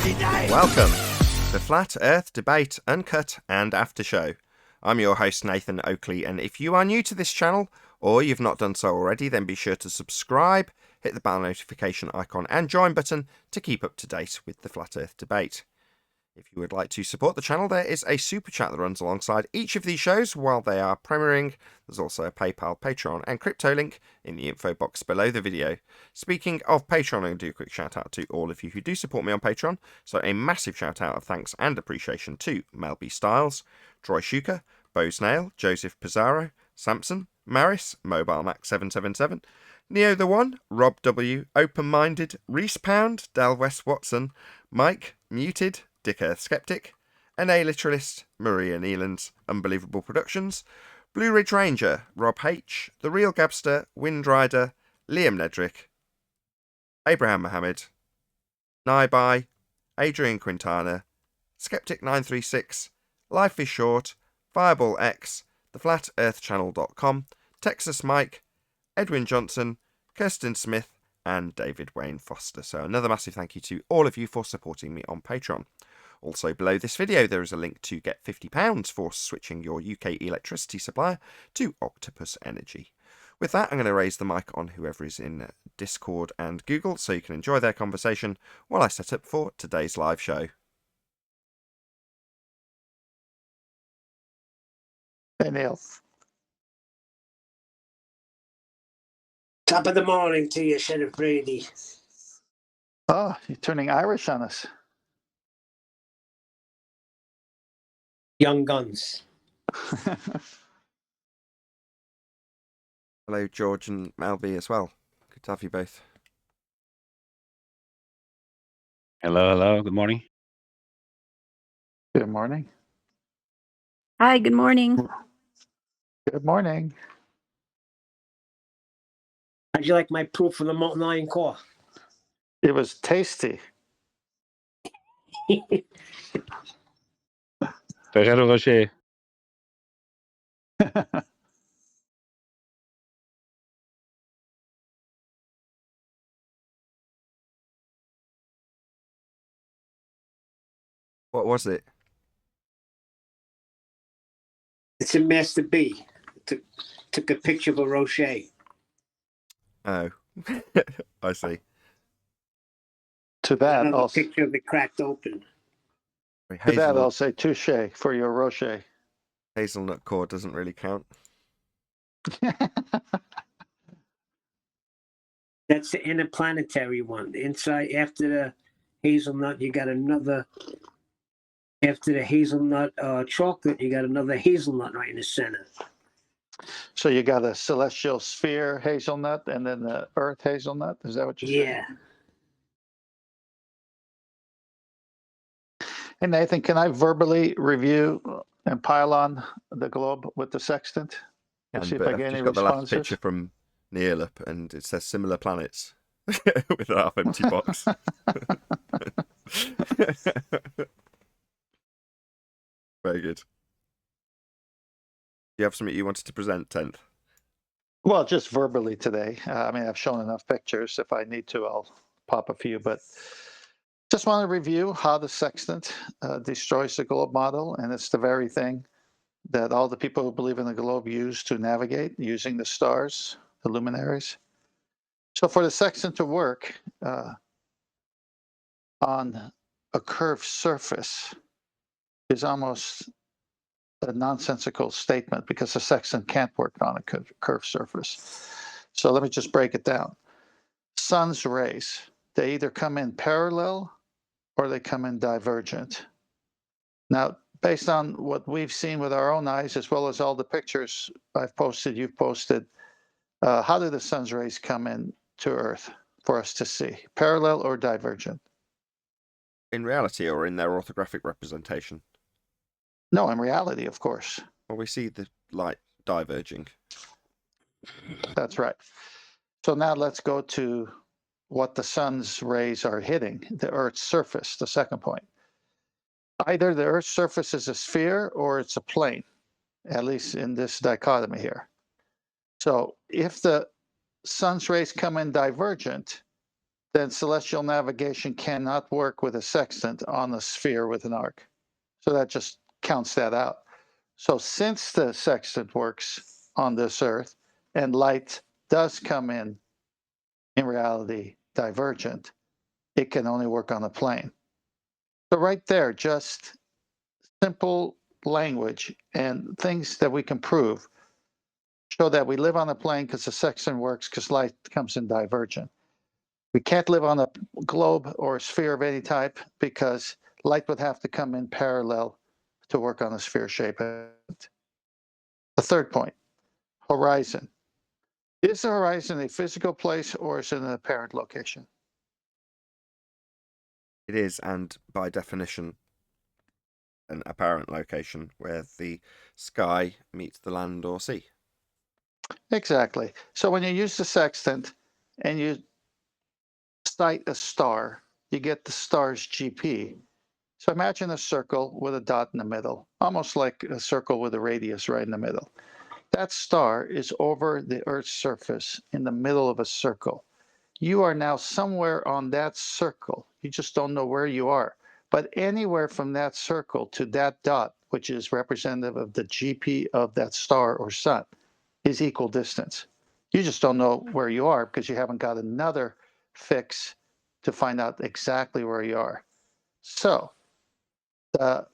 Welcome to Flat Earth Debate Uncut and After Show. I'm your host Nathan Oakley, and if you are new to this channel, or you've not done so already, then be sure to subscribe, hit the bell notification icon and join button to keep up to date with the Flat Earth Debate. If you would like to support the channel, there is a super chat that runs alongside each of these shows while they are premiering. There's also a PayPal, Patreon and crypto link in the info box below the video. Speaking of Patreon, I'm going to do a quick shout out to all of you who do support me on Patreon. So a massive shout out of thanks and appreciation to Mel B. Styles, Troy Shuker, Bo Snail, Joseph Pizarro, Samson, Maris, Mobile Max 777, Neo the One, Rob W, Open Minded, Reese Pound, Del West Watson, Mike, Muted, Dick Earth Skeptic, NA Literalist, Maria Neelands, Unbelievable Productions, Blue Ridge Ranger, Rob H, The Real Gabster, Windrider, Liam Nedrick, Abraham Mohammed, Naibai, Adrian Quintana, Skeptic936, Life is Short, Fireball X, TheFlatEarthChannel.com, Texas Mike, Edwin Johnson, Kirsten Smith, and David Wayne Foster. So another massive thank you to all of you for supporting me on Patreon. Also below this video there is a link to get £50 for switching your UK electricity supplier to Octopus Energy. With that, I'm going to raise the mic on whoever is in Discord and Google so you can enjoy their conversation while I set up for today's live show. Hey Neil. Top of the morning to you, Sheriff Brady. Oh, you're turning Irish on us. Young Guns. Hello George and Malby as well. Good to have you both. Hello, good morning. Good morning. Hi, good morning. Good morning. How'd you like my proof of the molten iron core? It was tasty. Ferrero Rocher. What was it? It's a Master B. Took a picture of a Rocher. Oh, I see. To that, Another I'll picture of it cracked open. say touche for your Rocher. Hazelnut core doesn't really count. That's the interplanetary one. Inside, after the hazelnut, you got another. After the hazelnut chocolate, you got another hazelnut right in the center. So you got a celestial sphere hazelnut and then the Earth hazelnut? Is that what you're saying? Yeah. Hey Nathan, can I verbally review and pile on the globe with the Sextant? And see if I I've get just any got the last responses? picture from Neil up and it says similar planets with a half empty box. Very good. Do you have something you wanted to present, 10th? Well, just verbally today. I mean, I've shown enough pictures. If I need to, I'll pop a few. But just want to review how the Sextant destroys the globe model. And it's the very thing that all the people who believe in the globe use to navigate, using the stars, the luminaries. So for the Sextant to work on a curved surface is almost a nonsensical statement because the Sextant can't work on a curved surface. So let me just break it down. Sun's rays, they either come in parallel or they come in divergent. Now, based on what we've seen with our own eyes, as well as all the pictures I've posted, you've posted, how do the sun's rays come in to Earth for us to see? Parallel or divergent? In reality or in their orthographic representation? No, in reality, of course. Well, we see the light diverging. That's right. So now let's go to what the sun's rays are hitting, the Earth's surface, the second point. Either the Earth's surface is a sphere or it's a plane, at least in this dichotomy here. So if the sun's rays come in divergent, then celestial navigation cannot work with a sextant on a sphere with an arc. So that just counts that out. So since the sextant works on this Earth and light does come in reality, divergent, it can only work on a plane. So right there, just simple language and things that we can prove show that we live on a plane because the sextant works because light comes in divergent. We can't live on a globe or a sphere of any type because light would have to come in parallel to work on a sphere shape. The third point, horizon. Is the horizon a physical place or is it an apparent location? It is, and by definition, an apparent location where the sky meets the land or sea. Exactly. So when you use the sextant and you sight a star, you get the star's GP. So imagine a circle with a dot in the middle, almost like a circle with a radius right in the middle. That star is over the Earth's surface in the middle of a circle. You are now somewhere on that circle. You just don't know where you are. But anywhere from that circle to that dot, which is representative of the GP of that star or sun, is equal distance. You just don't know where you are because you haven't got another fix to find out exactly where you are. So the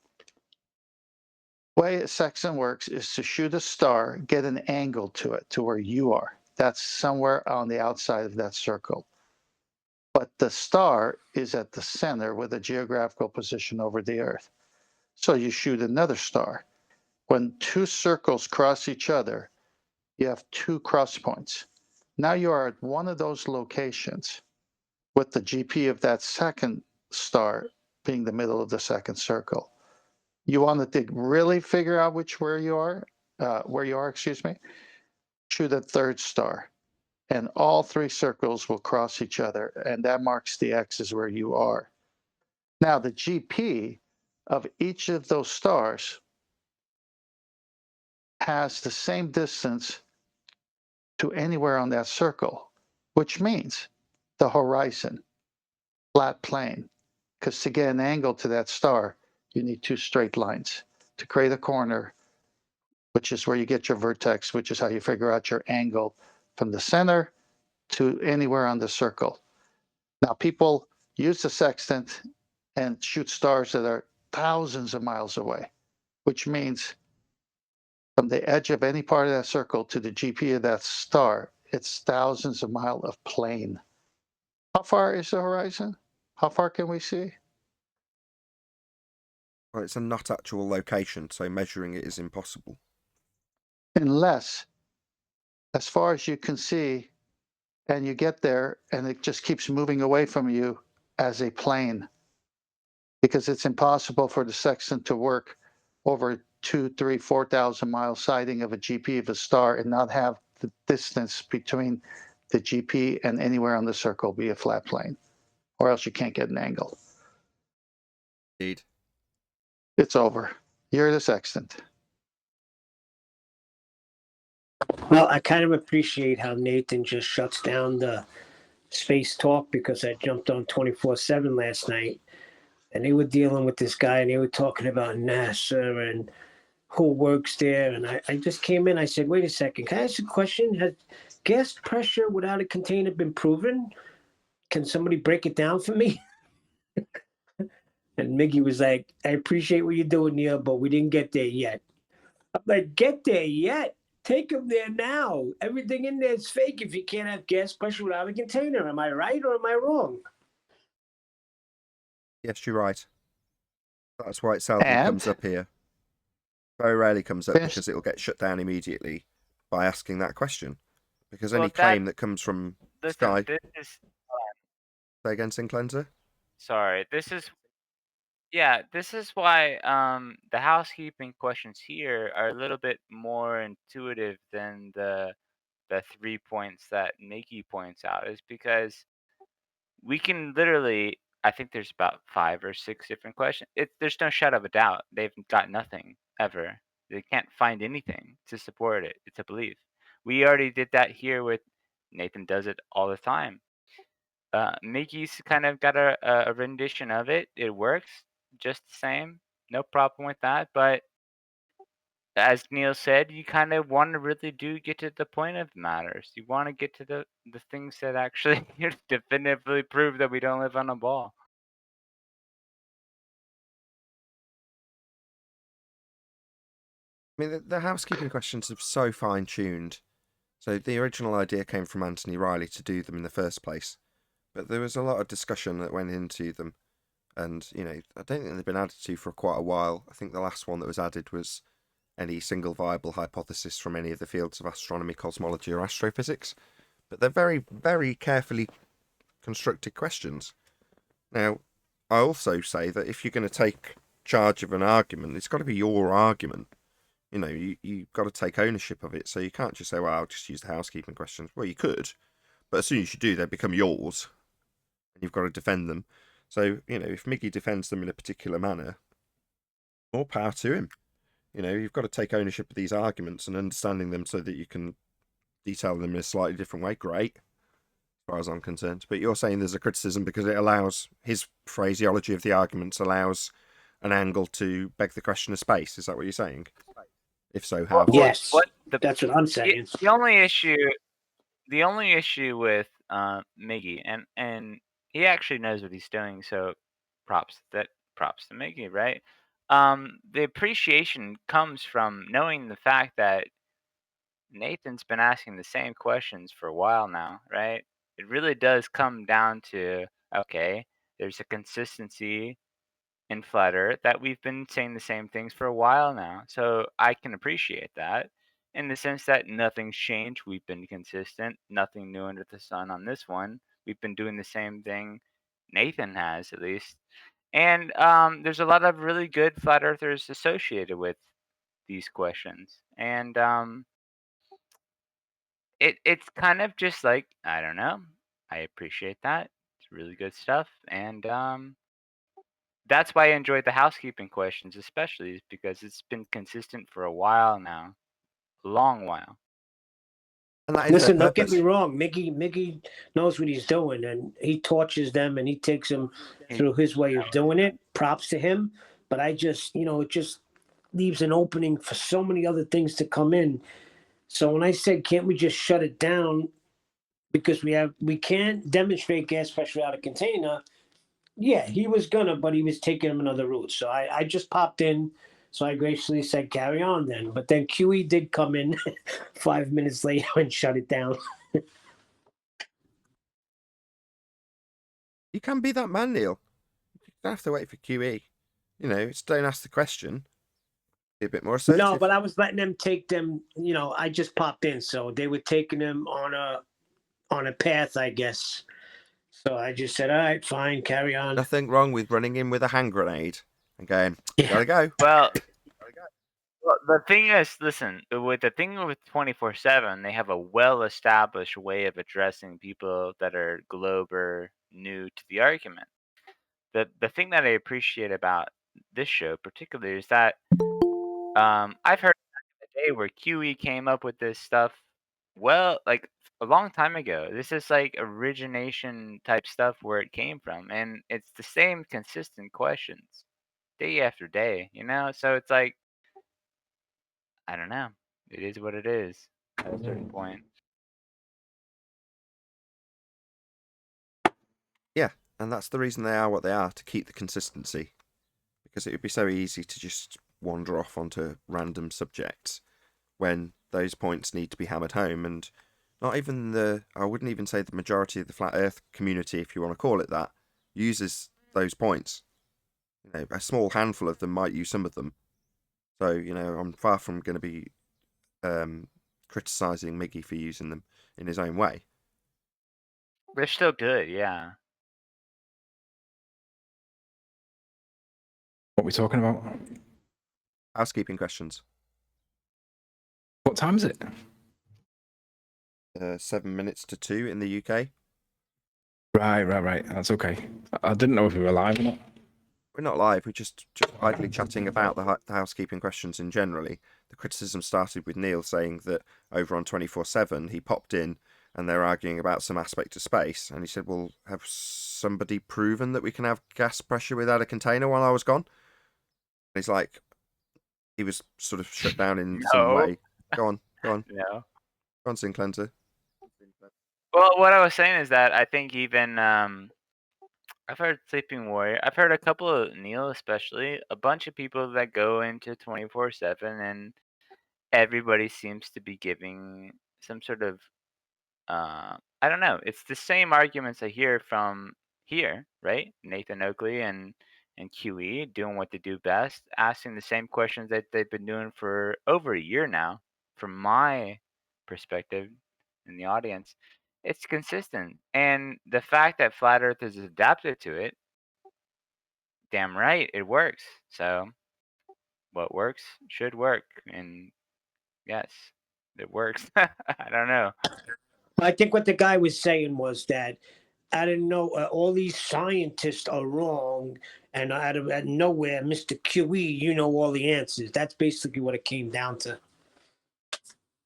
way a sextant works is to shoot a star, get an angle to it, to where you are. That's somewhere on the outside of that circle. But the star is at the center with a geographical position over the Earth. So you shoot another star. When two circles cross each other, you have two cross points. Now you are at one of those locations with the GP of that second star being the middle of the second circle. You want to really figure out where you are, shoot a third star. And all three circles will cross each other, and that marks the X's where you are. Now, the GP of each of those stars has the same distance to anywhere on that circle, which means the horizon, flat plane. Because to get an angle to that star, you need two straight lines. To create a corner, which is where you get your vertex, which is how you figure out your angle from the center to anywhere on the circle. Now, people use the sextant and shoot stars that are thousands of miles away, which means from the edge of any part of that circle to the GP of that star, it's thousands of miles of plane. How far is the horizon? How far can we see? Well, it's a not actual location, so measuring it is impossible. Unless, as far as you can see, and you get there and it just keeps moving away from you as a plane, because it's impossible for the sextant to work over 2, 3, 4,000 mile sighting of a GP of a star and not have the distance between the GP and anywhere on the circle be a flat plane, or else you can't get an angle. Indeed. It's over. You're the sextant. Well, I kind of appreciate how Nathan just shuts down the space talk because I jumped on 24/7 last night and they were dealing with this guy and they were talking about NASA and who works there. And I just came in. I said, wait a second. Can I ask a question? Has gas pressure without a container been proven? Can somebody break it down for me? And Miggy was like, I appreciate what you're doing, Neil, but we didn't get there yet. I'm like, get there yet? Take them there now. Everything in there is fake if you can't have gas pressure without a container. Am I right or am I wrong? Yes, you're right. That's why it seldom And comes up here. Very rarely comes up finish. because it will get shut down immediately by asking that question. Because Well, any claim that comes from Sky... Listen, this is Say again, Sinclair? sorry. This is why the housekeeping questions here are a little bit more intuitive than the 3 points that Nikki points out, is because we can literally, I think there's about 5 or 6 different questions. There's no shadow of a doubt. They've got nothing ever. They can't find anything to support it. It's a belief. We already did that here with Nathan does it all the time. Mickey's kind of got a rendition of it. It works just the same. No problem with that. But as Neil said, you kind of want to really do get to the point of matters. You want to get to the things that actually definitively prove that we don't live on a ball. I mean, the housekeeping questions are so fine-tuned. So the original idea came from Anthony Riley to do them in the first place. But there was a lot of discussion that went into them. And, you know, I don't think they've been added to for quite a while. I think the last one that was added was any single viable hypothesis from any of the fields of astronomy, cosmology, or astrophysics. But they're very, very carefully constructed questions. Now, I also say that if you're going to take charge of an argument, it's got to be your argument. You know, you've got to take ownership of it. So you can't just say, well, I'll just use the housekeeping questions. Well, you could. But as soon as you do, they become yours. And you've got to defend them. So, you know, if Miggy defends them in a particular manner, more power to him. You know, you've got to take ownership of these arguments and understanding them so that you can detail them in a slightly different way. Great, as far as I'm concerned. But you're saying there's a criticism because it allows, his phraseology of the arguments allows an angle to beg the question of space. Is that what you're saying? If so, how? Yes, that's what I'm saying. The only issue with Miggy, and he actually knows what he's doing, so props to Miggy, right? The appreciation comes from knowing the fact that Nathan's been asking the same questions for a while now, right? It really does come down to, okay, there's a consistency in Flat Earth that we've been saying the same things for a while now. So I can appreciate that in the sense that nothing's changed. We've been consistent, nothing new under the sun on this one. We've been doing the same thing Nathan has, at least. And there's a lot of really good flat earthers associated with these questions. And it's kind of just like, I don't know. I appreciate that. It's really good stuff. And that's why I enjoyed the housekeeping questions, especially, is because it's been consistent for a while now, a long while. And that is Listen, their don't get purpose. me wrong. Mickey knows what he's doing, and he tortures them, and he takes them through his way of doing it. Props to him. But I just, it just leaves an opening for so many other things to come in. So when I said, can't we just shut it down because we can't demonstrate gas pressure out of container? Yeah, he was gonna, but he was taking him another route. So I just popped in. So I graciously said, carry on then. But then QE did come in 5 minutes later and shut it down. You can be that man, Neil. You don't have to wait for QE. You know, it's don't ask the question. Be a bit more assertive. No, but I was letting them take them. I just popped in, so they were taking them on a path, I guess. So I just said, all right, fine, carry on. Nothing wrong with running in with a hand grenade and going, gotta go. Well, the thing is, listen, with the thing with 24/7, they have a well-established way of addressing people that are globe or new to the argument. The thing that I appreciate about this show particularly is that I've heard back in the day where QE came up with this stuff, well, like a long time ago. This is like origination type stuff where it came from, and it's the same consistent questions day after day, So it's like, I don't know. It is what it is at a certain point. Yeah, and that's the reason they are what they are, to keep the consistency. Because it would be so easy to just wander off onto random subjects when those points need to be hammered home. And not even I wouldn't even say the majority of the flat earth community, if you want to call it that, uses those points. A small handful of them might use some of them. So, I'm far from going to be criticising Miggy for using them in his own way. They're still good, yeah. What are we talking about? Housekeeping questions. What time is it? 7 minutes to 2 in the UK. Right. That's okay. I didn't know if we were live or not. We're not live. We're just idly chatting about the housekeeping questions in generally. The criticism started with Neil saying that over on 24/7 he popped in and they're arguing about some aspect of space. And he said, well, have somebody proven that we can have gas pressure without a container while I was gone? And he's like, he was sort of shut down in some No. way. Go on. No. Go on, Sin Cleanser. Well, what I was saying is that I think even I've heard Sleeping Warrior. I've heard a couple of Neil, especially a bunch of people that go into 24/7, and everybody seems to be giving some sort of I don't know. It's the same arguments I hear from here, right? Nathan Oakley and QE doing what they do best, asking the same questions that they've been doing for over a year now. From my perspective in the audience, it's consistent, and the fact that Flat Earth has adapted to it, damn right, it works. So what works should work, and yes, it works. I don't know. I think what the guy was saying was that I didn't know all these scientists are wrong, and out of nowhere, Mr. QE, you know all the answers. That's basically what it came down to.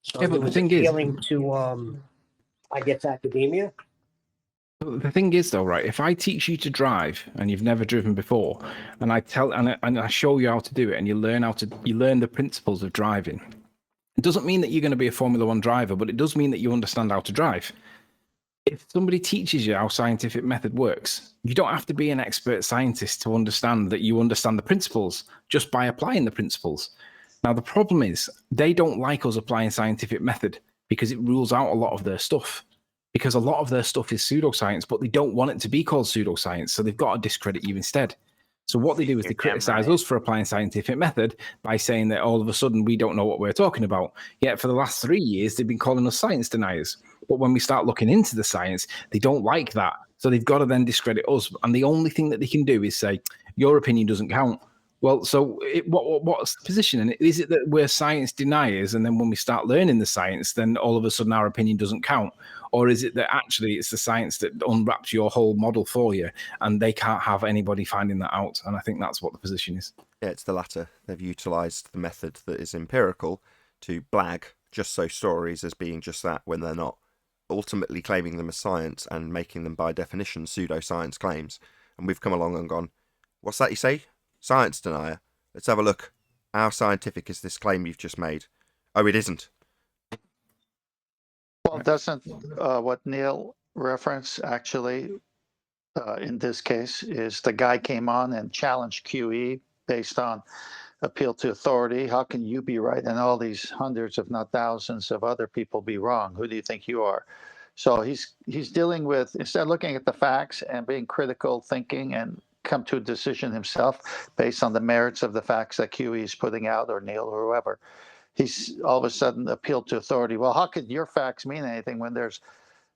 So Yeah, but it the was thing is, appealing to, I guess, academia. the thing is though, right? If I teach you to drive and you've never driven before, and I show you how to do it, and you learn the principles of driving, it doesn't mean that you're going to be a Formula One driver, but it does mean that you understand how to drive. If somebody teaches you how scientific method works, you don't have to be an expert scientist to understand that you understand the principles just by applying the principles. Now, the problem is they don't like us applying scientific method because it rules out a lot of their stuff. Because a lot of their stuff is pseudoscience, but they don't want it to be called pseudoscience, so they've got to discredit you instead. So what they do is they criticize us for applying scientific method by saying that all of a sudden we don't know what we're talking about. Yet for the last 3 years, they've been calling us science deniers. But when we start looking into the science, they don't like that. So they've got to then discredit us. And the only thing that they can do is say, your opinion doesn't count. Well, so what's the position? And is it that we're science deniers, and then when we start learning the science, then all of a sudden our opinion doesn't count? Or is it that actually it's the science that unwraps your whole model for you, and they can't have anybody finding that out? And I think that's what the position is. Yeah, it's the latter. They've utilised the method that is empirical to blag just so stories as being just that when they're not, ultimately claiming them as science and making them by definition pseudoscience claims. And we've come along and gone, what's that you say? Science denier. Let's have a look. How scientific is this claim you've just made? Oh, it isn't. Well, doesn't what Neil referenced actually in this case is the guy came on and challenged QE based on appeal to authority. How can you be right and all these hundreds, if not thousands, of other people be wrong? Who do you think you are? So he's dealing with, instead of looking at the facts and being critical thinking and come to a decision himself based on the merits of the facts that QE is putting out, or Neil or whoever, he's all of a sudden appealed to authority. Well, how could your facts mean anything when there's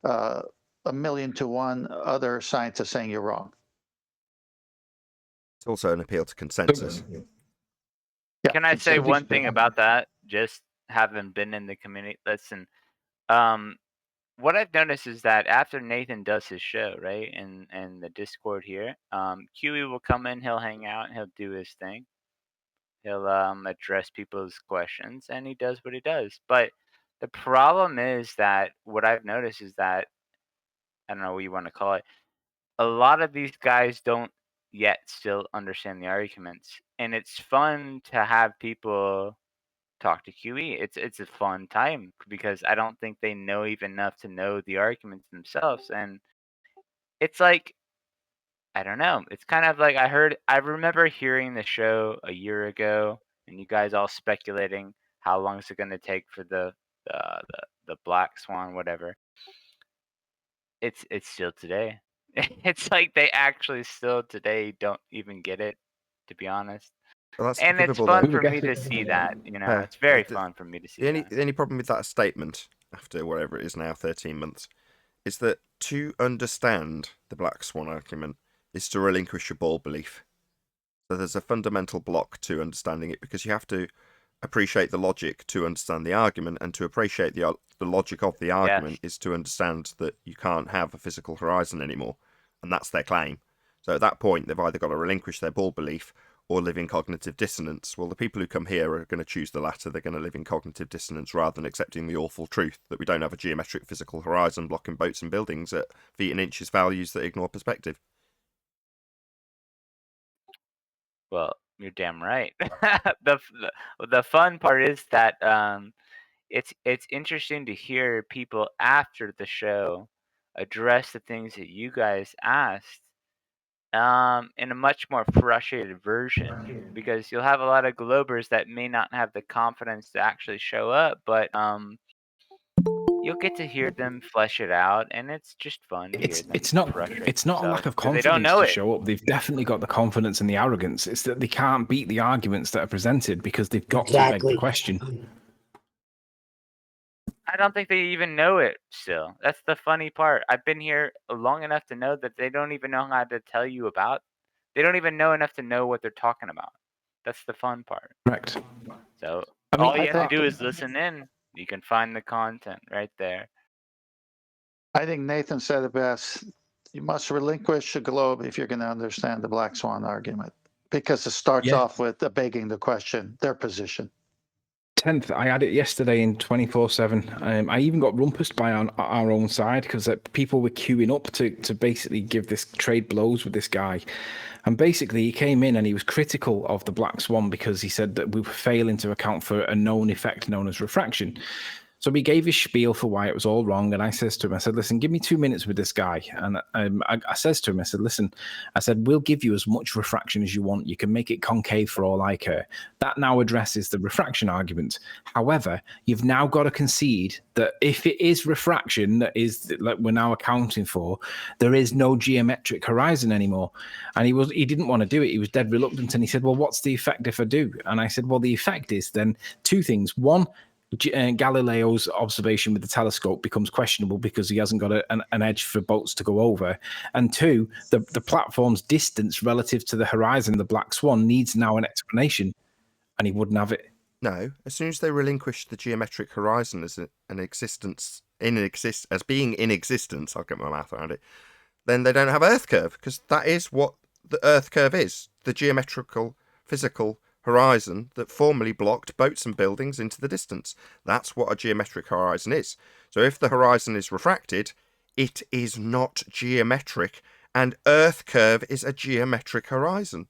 1,000,000 to 1 other scientists saying you're wrong? It's also an appeal to consensus. Yeah. Can I say one thing about that? Just having been in the community, listen. What I've noticed is that after Nathan does his show, right, and the Discord here, QE will come in, he'll hang out, and he'll do his thing. He'll address people's questions, and he does what he does. But the problem is that what I've noticed is that, I don't know what you want to call it, a lot of these guys don't yet still understand the arguments, and it's fun to have people talk to QE. It's a fun time because I don't think they know even enough to know the arguments themselves, and it's like, I don't know. It's kind of like I remember hearing the show a year ago, and you guys all speculating how long is it going to take for the black swan, whatever. It's still today. It's like they actually still today don't even get it, to be honest. Well, that's And it's forgivable, fun though. for me to see that. You know, Yeah. it's very fun for me to see that. The only problem with that statement, after whatever it is now, 13 months, is that to understand the black swan argument is to relinquish your ball belief. So there's a fundamental block to understanding it, because you have to appreciate the logic to understand the argument, and to appreciate the logic of the argument is to understand that you can't have a physical horizon anymore, and that's their claim. So at that point, they've either got to relinquish their ball belief, or live in cognitive dissonance. Well, the people who come here are going to choose the latter. They're going to live in cognitive dissonance rather than accepting the awful truth that we don't have a geometric physical horizon blocking boats and buildings at feet and inches values that ignore perspective. Well, you're damn right. The fun part is that it's interesting to hear people after the show address the things that you guys asked in a much more frustrated version, because you'll have a lot of Globers that may not have the confidence to actually show up, but you'll get to hear them flesh it out, and it's just fun to hear them It's not frustrate a lack themselves of 'cause they don't confidence know to it. show up. They've definitely got the confidence and the arrogance. It's that they can't beat the arguments that are presented because they've got to beg Exactly. the question. I don't think they even know it still. That's the funny part. I've been here long enough to know that they don't even know how to tell you about. They don't even know enough to know what they're talking about. That's the fun part. Correct. So I mean, all you I have to think- do is listen in. You can find the content right there. I think Nathan said it best. You must relinquish the globe if you're going to understand the Black Swan argument, because it starts Yeah. off with begging the question, their position. 10th, I had it yesterday in 24/7. I even got rumpused by our own side because people were queuing up to basically give this trade blows with this guy. And basically, he came in and he was critical of the Black Swan because he said that we were failing to account for a known effect known as refraction. So he gave his spiel for why it was all wrong. And I says to him, I said, listen, give me 2 minutes with this guy. And I says to him, I said, listen, I said, we'll give you as much refraction as you want. You can make it concave for all I care. That now addresses the refraction argument. However, you've now got to concede that if it is refraction that is like we're now accounting for, there is no geometric horizon anymore. And he didn't want to do it. He was dead reluctant. And he said, well, what's the effect if I do? And I said, well, the effect is then two things. One, Galileo's observation with the telescope becomes questionable because he hasn't got an edge for boats to go over. And two, the platform's distance relative to the horizon, the Black Swan, needs now an explanation, and he wouldn't have it. No, as soon as they relinquish the geometric horizon as as being in existence, I'll get my mouth around it, then they don't have Earth curve, because that is what the Earth curve is, the geometrical physical horizon that formerly blocked boats and buildings into the distance. That's what a geometric horizon is. So if the horizon is refracted, it is not geometric, and Earth curve is a geometric horizon.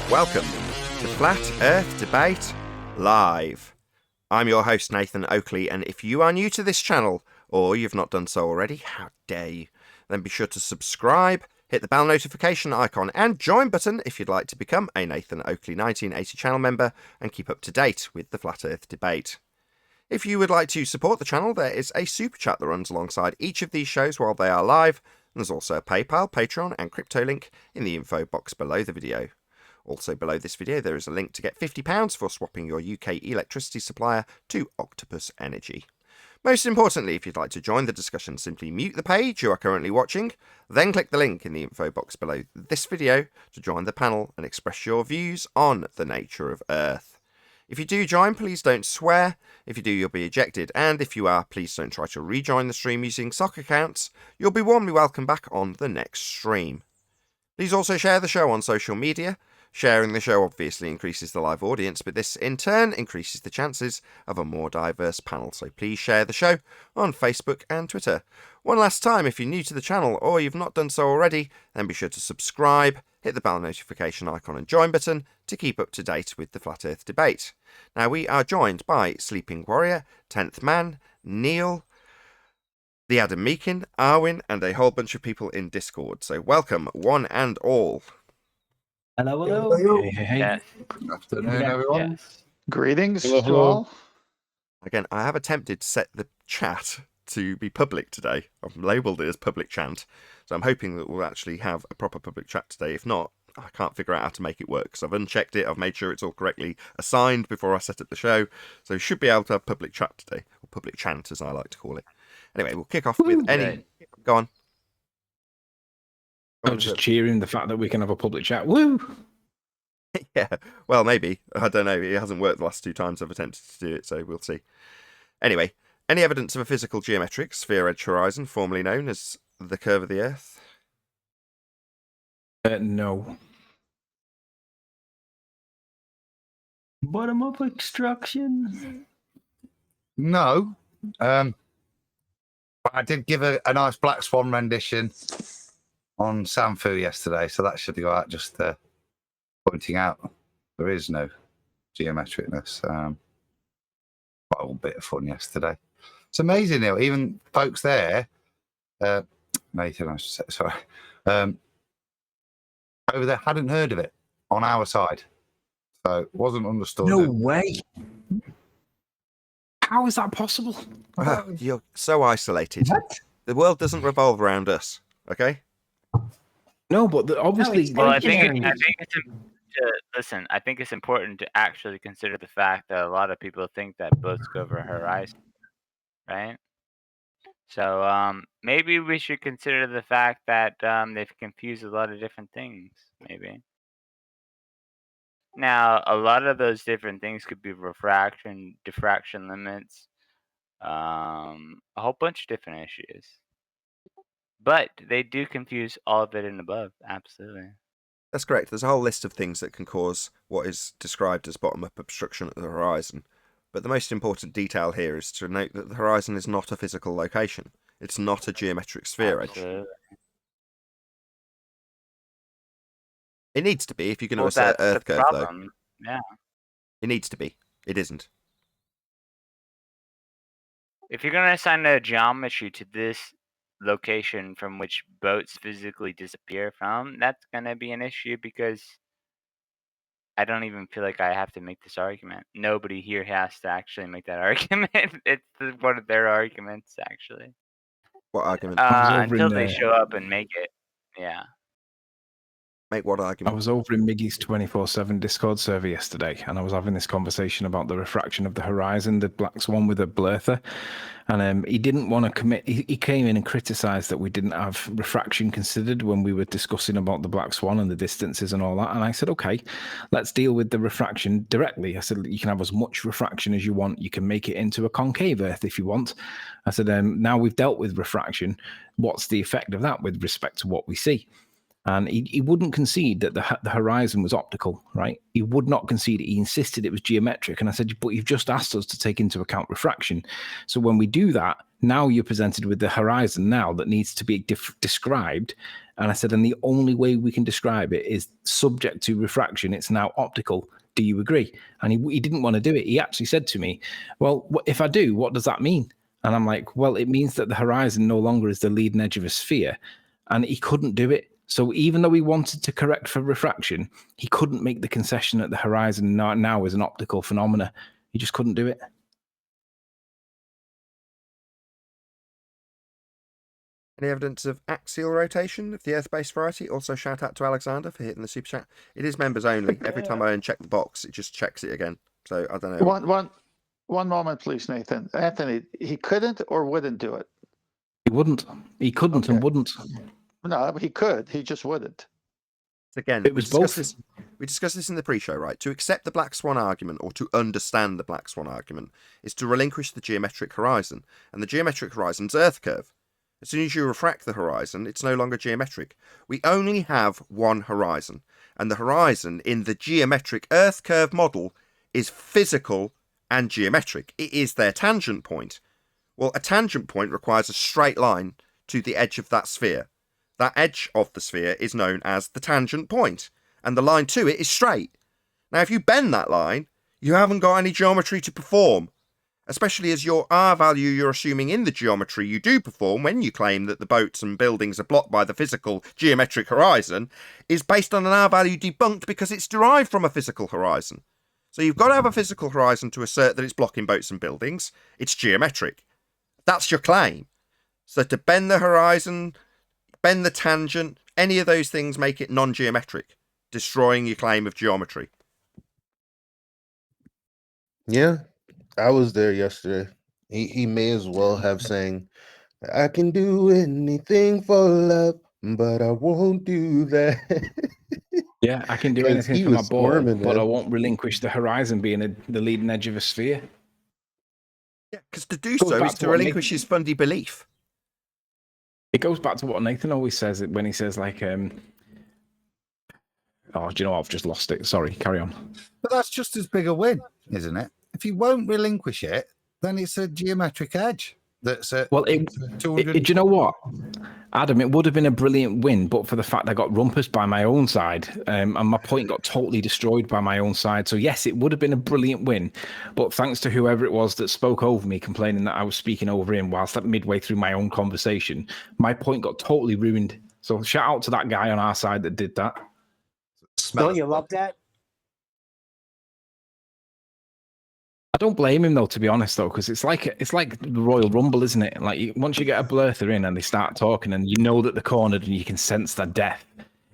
Welcome to Flat Earth Debate Live. I'm your host Nathan Oakley, and if you are new to this channel, or you've not done so already, how dare you, then be sure to subscribe, hit the bell notification icon and join button if you'd like to become a Nathan Oakley 1980 channel member and keep up to date with the Flat Earth Debate. If you would like to support the channel, there is a super chat that runs alongside each of these shows while they are live, and there's also a PayPal, Patreon and crypto link in the info box below the video. Also below this video there is a link to get £50 for swapping your UK electricity supplier to Octopus Energy. Most importantly, if you'd like to join the discussion, simply mute the page you are currently watching, then click the link in the info box below this video to join the panel and express your views on the nature of Earth. If you do join, please don't swear. If you do, you'll be ejected, and if you are, please don't try to rejoin the stream using sock accounts. You'll be warmly welcome back on the next stream. Please also share the show on social media. Sharing the show obviously increases the live audience, but this in turn increases the chances of a more diverse panel. So please share the show on Facebook and Twitter. One last time, if you're new to the channel or you've not done so already, then be sure to subscribe, hit the bell notification icon and join button to keep up to date with the Flat Earth debate. Now, we are joined by Sleeping Warrior, 10th Man, Neil, the Adam Meakin, Arwin, and a whole bunch of people in Discord. So welcome, one and all. Hello, hello. Hey. Yes. Good afternoon, everyone. Yes. Greetings Hello, to hello. all. Again, I have attempted to set the chat to be public today. I've labelled it as public chant, so I'm hoping that we'll actually have a proper public chat today. If not, I can't figure out how to make it work, because I've unchecked it, I've made sure it's all correctly assigned before I set up the show, so we should be able to have public chat today, or public chant as I like to call it. Anyway, we'll kick off with any... Right. Go on. I'm just cheering the fact that we can have a public chat. Woo! Yeah, well, maybe. I don't know. It hasn't worked the last 2 times I've attempted to do it, so we'll see. Anyway, any evidence of a physical geometric sphere-edge horizon, formerly known as the curve of the Earth? No. Bottom-up extraction. No. But I did give a nice Black Swan rendition on Sanfu yesterday, so that should go out just pointing out there is no geometricness. Quite a bit of fun yesterday. It's amazing, Neil. Even folks there, Nathan, I should say, sorry, over there hadn't heard of it on our side. So it wasn't understood. No way. How is that possible? You're so isolated. What? The world doesn't revolve around us, okay? No, but obviously... Well, I think Engineering. I think it's important to actually consider the fact that a lot of people think that boats go over a horizon, right? So maybe we should consider the fact that they've confused a lot of different things, maybe. Now, a lot of those different things could be refraction, diffraction limits, a whole bunch of different issues. But they do confuse all of it and above, absolutely. That's correct. There's a whole list of things that can cause what is described as bottom-up obstruction at the horizon. But the most important detail here is to note that the horizon is not a physical location. It's not a geometric sphere edge. Absolutely. It needs to be if you're going to Well, assert that's Earth the curve, though. problem. Yeah. It needs to be. It isn't. If you're going to assign a geometry to this location from which boats physically disappear from, that's going to be an issue, because I don't even feel like I have to make this argument. Nobody here has to actually make that argument. It's one of their arguments, actually. What argument? Until they show up and make it. Yeah. Make what I argument? was over in Miggy's 24/7 Discord server yesterday, and I was having this conversation about the refraction of the horizon, the Black Swan with a blurther, and he didn't want to commit. He came in and criticised that we didn't have refraction considered when we were discussing about the Black Swan and the distances and all that. And I said, okay, let's deal with the refraction directly. I said, you can have as much refraction as you want. You can make it into a concave Earth if you want. I said, now we've dealt with refraction. What's the effect of that with respect to what we see? And he wouldn't concede that the horizon was optical, right? He would not concede it. He insisted it was geometric. And I said, but you've just asked us to take into account refraction. So when we do that, now you're presented with the horizon now that needs to be described. And I said, and the only way we can describe it is subject to refraction. It's now optical. Do you agree? And he didn't want to do it. He actually said to me, well, if I do, what does that mean? And I'm like, well, it means that the horizon no longer is the leading edge of a sphere. And he couldn't do it. So even though he wanted to correct for refraction, he couldn't make the concession that the horizon now is an optical phenomena. He just couldn't do it. Any evidence of axial rotation of the Earth-based variety? Also, shout out to Alexander for hitting the super chat. It is members only. Every time I uncheck the box, it just checks it again. So I don't know. One moment, please, Nathan. Anthony, he couldn't or wouldn't do it? He wouldn't. He couldn't and wouldn't. No, he could. He just wouldn't. Again, it was both. We discussed this in the pre-show, right? To accept the Black Swan argument, or to understand the Black Swan argument, is to relinquish the geometric horizon. And the geometric horizon's Earth curve. As soon as you refract the horizon, it's no longer geometric. We only have one horizon, and the horizon in the geometric Earth curve model is physical and geometric. It is their tangent point. Well, a tangent point requires a straight line to the edge of that sphere. That edge of the sphere is known as the tangent point, and the line to it is straight. Now, if you bend that line, you haven't got any geometry to perform, especially as your R value you're assuming in the geometry you do perform when you claim that the boats and buildings are blocked by the physical geometric horizon is based on an R value debunked because it's derived from a physical horizon. So you've got to have a physical horizon to assert that it's blocking boats and buildings. It's geometric. That's your claim. So to bend the horizon, bend the tangent, any of those things make it non-geometric, destroying your claim of geometry. Yeah, I was there yesterday. He may as well have saying, I can do anything for love, but I won't do that. Yeah, I can do 'Cause anything he for my was ball, squirming, but I man. won't relinquish the horizon being the leading edge of a sphere. Yeah, because to do Goes so back is to to what relinquish his fundy belief. It goes back to what Nathan always says when he says like, oh, do you know what? I've just lost it. Sorry, carry on. But that's just as big a win, isn't it? If you won't relinquish it, then it's a geometric edge. That's at Well, do 200. you know what, Adam? It would have been a brilliant win, but for the fact I got rumpused by my own side, and my point got totally destroyed by my own side. So yes, it would have been a brilliant win, but thanks to whoever it was that spoke over me, complaining that I was speaking over him whilst midway through my own conversation, my point got totally ruined. So shout out to that guy on our side that did that. Don't you love that? I don't blame him though, to be honest though, because it's like the Royal Rumble, isn't it? Like once you get a blurther in and they start talking, and you know that they're cornered, and you can sense their death,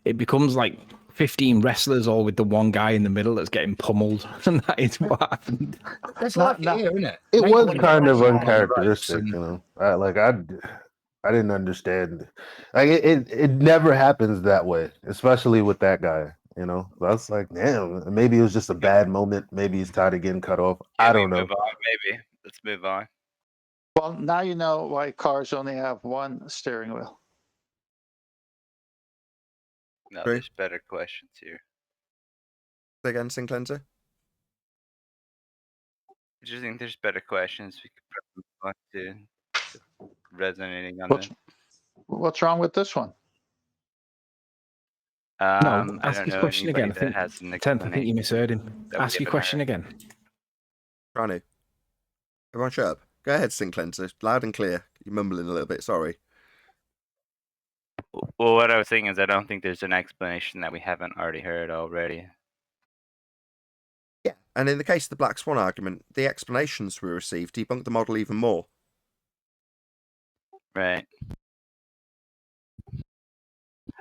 it becomes like 15 wrestlers all with the one guy in the middle that's getting pummeled, and that is what happened. It's like here, isn't it? It was Nathan kind of Oakley on uncharacteristic, ropes you know. I didn't understand. Like it never happens that way, especially with that guy. You know, I was like, damn, maybe it was just a bad moment. Maybe he's tired of getting cut off. I don't know. Move on, maybe. Let's move on. Well, now you know why cars only have one steering wheel. No, True. there's better questions here. Say again, Sin Cleanser. I just think there's better questions we could probably move on to resonating on What's this. what's wrong with this one? No, I ask don't his know question anybody again. I think, that has an 10th, I think you explanation misheard him. that we Ask your haven't question heard. again. Ranu. Everyone shut up. Go ahead, Sin Cleanser. Loud and clear. You're mumbling a little bit, sorry. Well, what I was saying is I don't think there's an explanation that we haven't already heard already. Yeah, and in the case of the Black Swan argument, the explanations we received debunk the model even more. Right.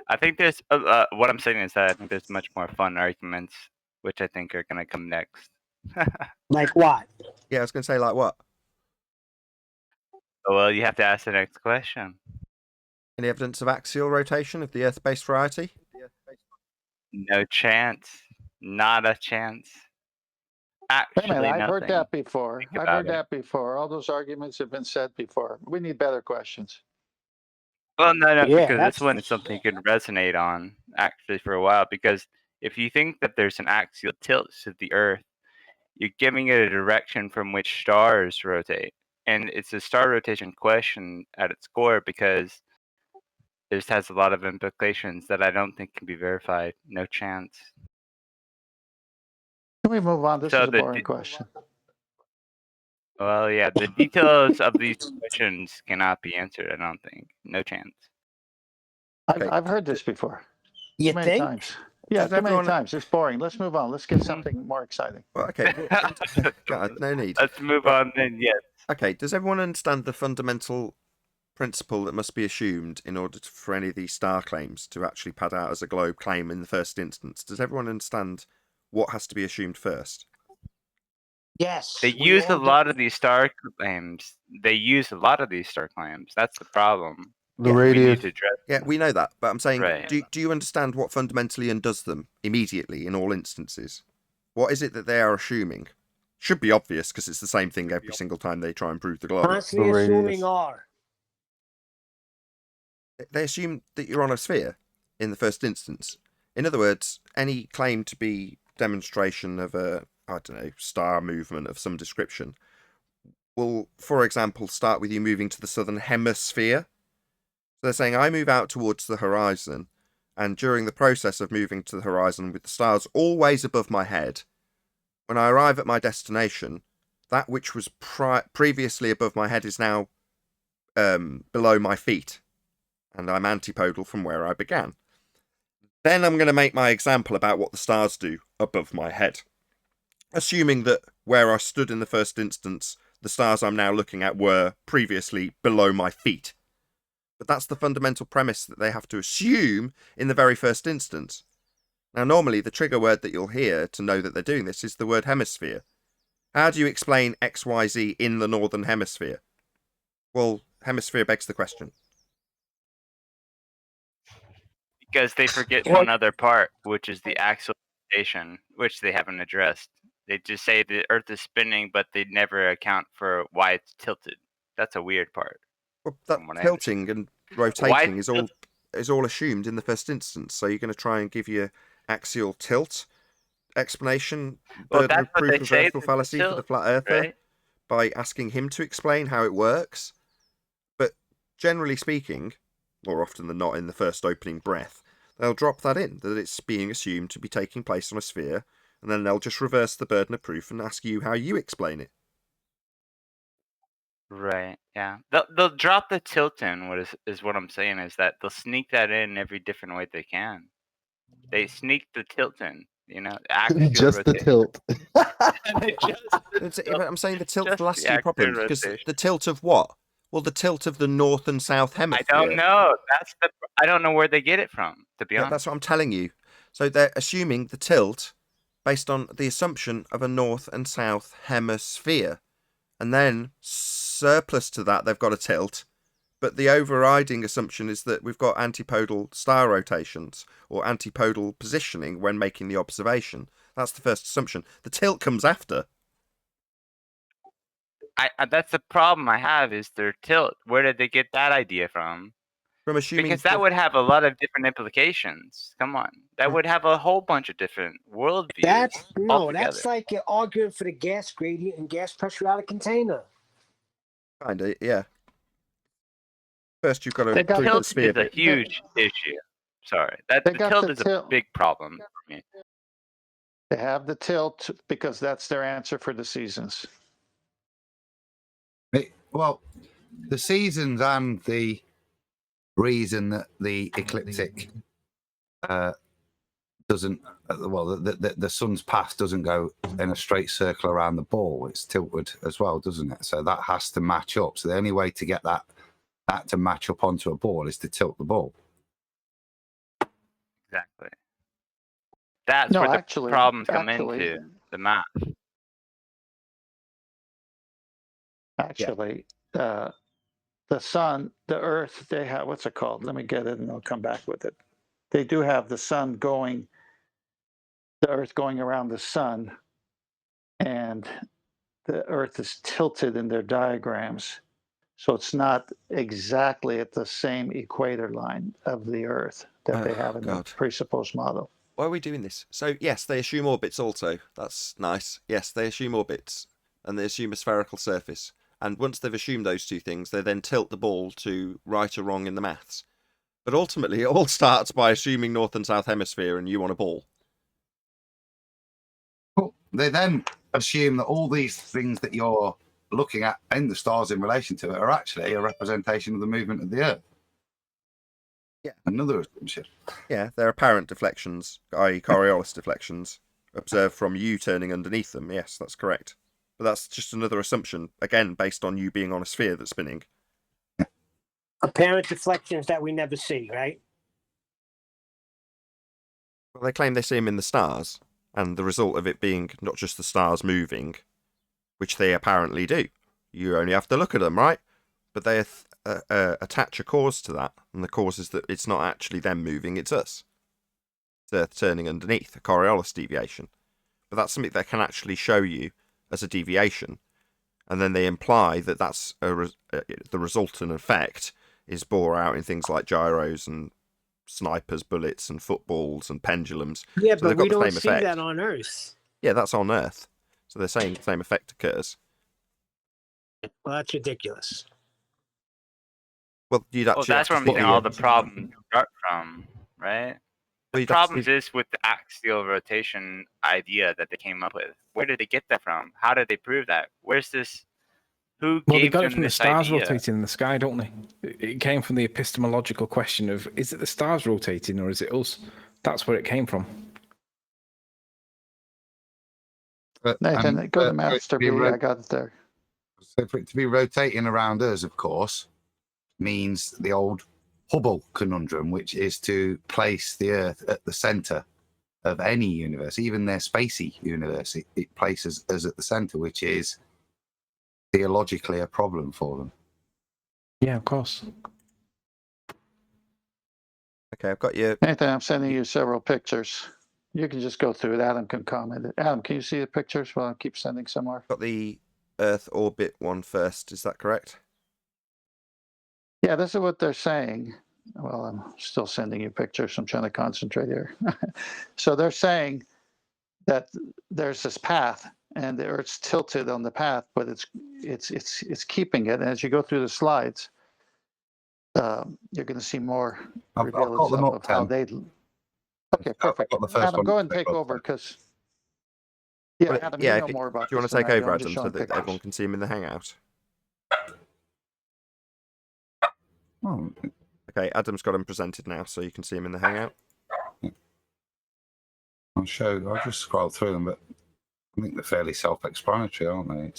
I think there's what I'm saying is that I think there's much more fun arguments, which I think are going to come next. Like what? Yeah, I was going to say, like what? Well, you have to ask the next question. Any evidence of axial rotation of the Earth-based variety? No chance. Not a chance. Wait a Actually, minute, I've nothing. heard that before. Think I've about heard it. that before. All those arguments have been said before. We need better questions. Well, no, Yeah, because that's- this one is something you can resonate on actually for a while. Because if you think that there's an axial tilt to the Earth, you're giving it a direction from which stars rotate, and it's a star rotation question at its core because this has a lot of implications that I don't think can be verified. No chance. Can we move on? This So is a boring question. Well, yeah, the details of these questions cannot be answered. I don't think. No chance. I've heard this before. You Too many think? times. Yeah, Does too many everyone- times. It's boring. Let's move on. Let's get something more exciting. Well, okay. God, no need. Let's move on then. Yes. Okay, does everyone understand the fundamental principle that must be assumed in order for any of these star claims to actually pad out as a globe claim in the first instance? Does everyone understand what has to be assumed first? Yes. They we use a all do. lot of these star claims. That's the problem. The We radius. need to address. Yeah, we know that, but I'm saying, Right. do you understand what fundamentally undoes them immediately in all instances? What is it that they are assuming? Should be obvious because it's the same thing every single time they try and prove the globe. Constantly The radius. assuming R. they assume that you're on a sphere in the first instance. In other words, any claim to be demonstration of a, I don't know, star movement of some description will, for example, start with you moving to the southern hemisphere. So they're saying I move out towards the horizon, and during the process of moving to the horizon with the stars always above my head, when I arrive at my destination, that which was previously above my head is now below my feet, and I'm antipodal from where I began. Then I'm going to make my example about what the stars do above my head, assuming that where I stood in the first instance, the stars I'm now looking at were previously below my feet. But that's the fundamental premise that they have to assume in the very first instance. Now, normally, the trigger word that you'll hear to know that they're doing this is the word hemisphere. How do you explain XYZ in the northern hemisphere? Well, hemisphere begs the question. Because they forget one other part, which is the axial rotation, which they haven't addressed. They just say the Earth is spinning, but they never account for why it's tilted. That's a weird part. Well, that tilting and rotating is all assumed in the first instance. So you're going to try and give your axial tilt explanation, burden of proof reversal fallacy for the flat earther, right? By asking him to explain how it works. But generally speaking, more often than not in the first opening breath, they'll drop that in, that it's being assumed to be taking place on a sphere, and then they'll just reverse the burden of proof and ask you how you explain it. Right, yeah. They'll drop the tilt in, what I'm saying is that they'll sneak that in every different way they can. They sneak the tilt in, you know, just the tilt. I'm saying the tilt will ask you a problem, because the tilt of what? Well, the tilt of the north and south hemisphere. I don't know. I don't know where they get it from, to be honest. That's what I'm telling you. So they're assuming the tilt based on the assumption of a north and south hemisphere. And then, surplus to that, they've got a tilt. But the overriding assumption is that we've got antipodal star rotations or antipodal positioning when making the observation. That's the first assumption. The tilt comes after. That's the problem I have, is their tilt. Where did they get that idea from? From assuming, because that would have a lot of different implications. Come on, that would have a whole bunch of different worldviews. That's like you're arguing for the gas gradient and gas pressure out of container. Kinda, yeah. First, you've got to prove the sphere. Is a huge issue. Sorry, the tilt is a big problem for me. They have the tilt because that's their answer for the seasons. Well, the seasons and the reason that the ecliptic doesn't, the sun's path doesn't go in a straight circle around the ball. It's tilted as well, doesn't it? So that has to match up. So the only way to get that to match up onto a ball is to tilt the ball. Exactly. That's where the problems come into the math. Actually, the sun, the earth, they have, what's it called? Let me get it and I'll come back with it. They do have the sun going, the earth going around the sun, and the earth is tilted in their diagrams. So it's not exactly at the same equator line of the earth that they have in the presupposed model. Why are we doing this? So, yes, they assume orbits also. That's nice. Yes, they assume orbits, and they assume a spherical surface. And once they've assumed those two things, they then tilt the ball to right or wrong in the maths. But ultimately, it all starts by assuming north and south hemisphere and you want a ball. Well, they then assume that all these things that you're looking at in the stars in relation to it are actually a representation of the movement of the Earth. Yeah. Another assumption. Yeah, they're apparent deflections, i.e. Coriolis deflections, observed from you turning underneath them. Yes, that's correct. But that's just another assumption, again, based on you being on a sphere that's spinning. Apparent deflections that we never see, right? Well, they claim they see them in the stars, and the result of it being not just the stars moving, which they apparently do. You only have to look at them, right? But they attach a cause to that, and the cause is that it's not actually them moving, it's us. It's Earth turning underneath, a Coriolis deviation. But that's something they can actually show you as a deviation, and then they imply that that's the resultant effect is bore out in things like gyros and snipers, bullets, and footballs and pendulums. Yeah, So they've but got we the don't same see effect. that on Earth. Yeah, that's on Earth. So they're saying the same effect occurs. Well, that's ridiculous. Well, you'd Well, actually that's have where to I'm see saying all the problems start from, right? Well, The you'd have to problem see- is with the axial rotation idea that they came up with. Where did they get that from? How did they prove that? Where's this? Who Well, they gave got it them from the this stars idea? rotating in the sky, don't they? It came from the epistemological question of, is it the stars rotating or is it us? That's where it came from. Nathan, go to Master B. I I got it there. So for it to be rotating around us, of course, means the old Hubble conundrum, which is to place the Earth at the center of any universe, even their spacey universe. It places us at the center, which is theologically a problem for them. Yeah, of course. Okay, I've got you. Nathan, I'm sending you several pictures. You can just go through it. Adam can comment it. Adam, can you see the pictures while I keep sending some more? Got the Earth orbit one first. Is that correct? Yeah, this is what they're saying. Well, I'm still sending you pictures. I'm trying to concentrate here. So they're saying that there's this path, and the Earth's tilted on the path, but it's keeping it. And as you go through the slides, you're going to see more I've reveal got them itself up, of how 10. they. Okay, perfect. got the first Adam, one go ahead and to take take over up. because. Yeah, Well, Adam, yeah, you know if more about do you want this to take than I do. over, I'm just Adam, so showing that pictures. everyone can see him in the Hangout? Oh, Okay, Adam's got him presented now, so you can see him in the Hangout. I'll just scroll through them, but I think they're fairly self-explanatory, aren't they?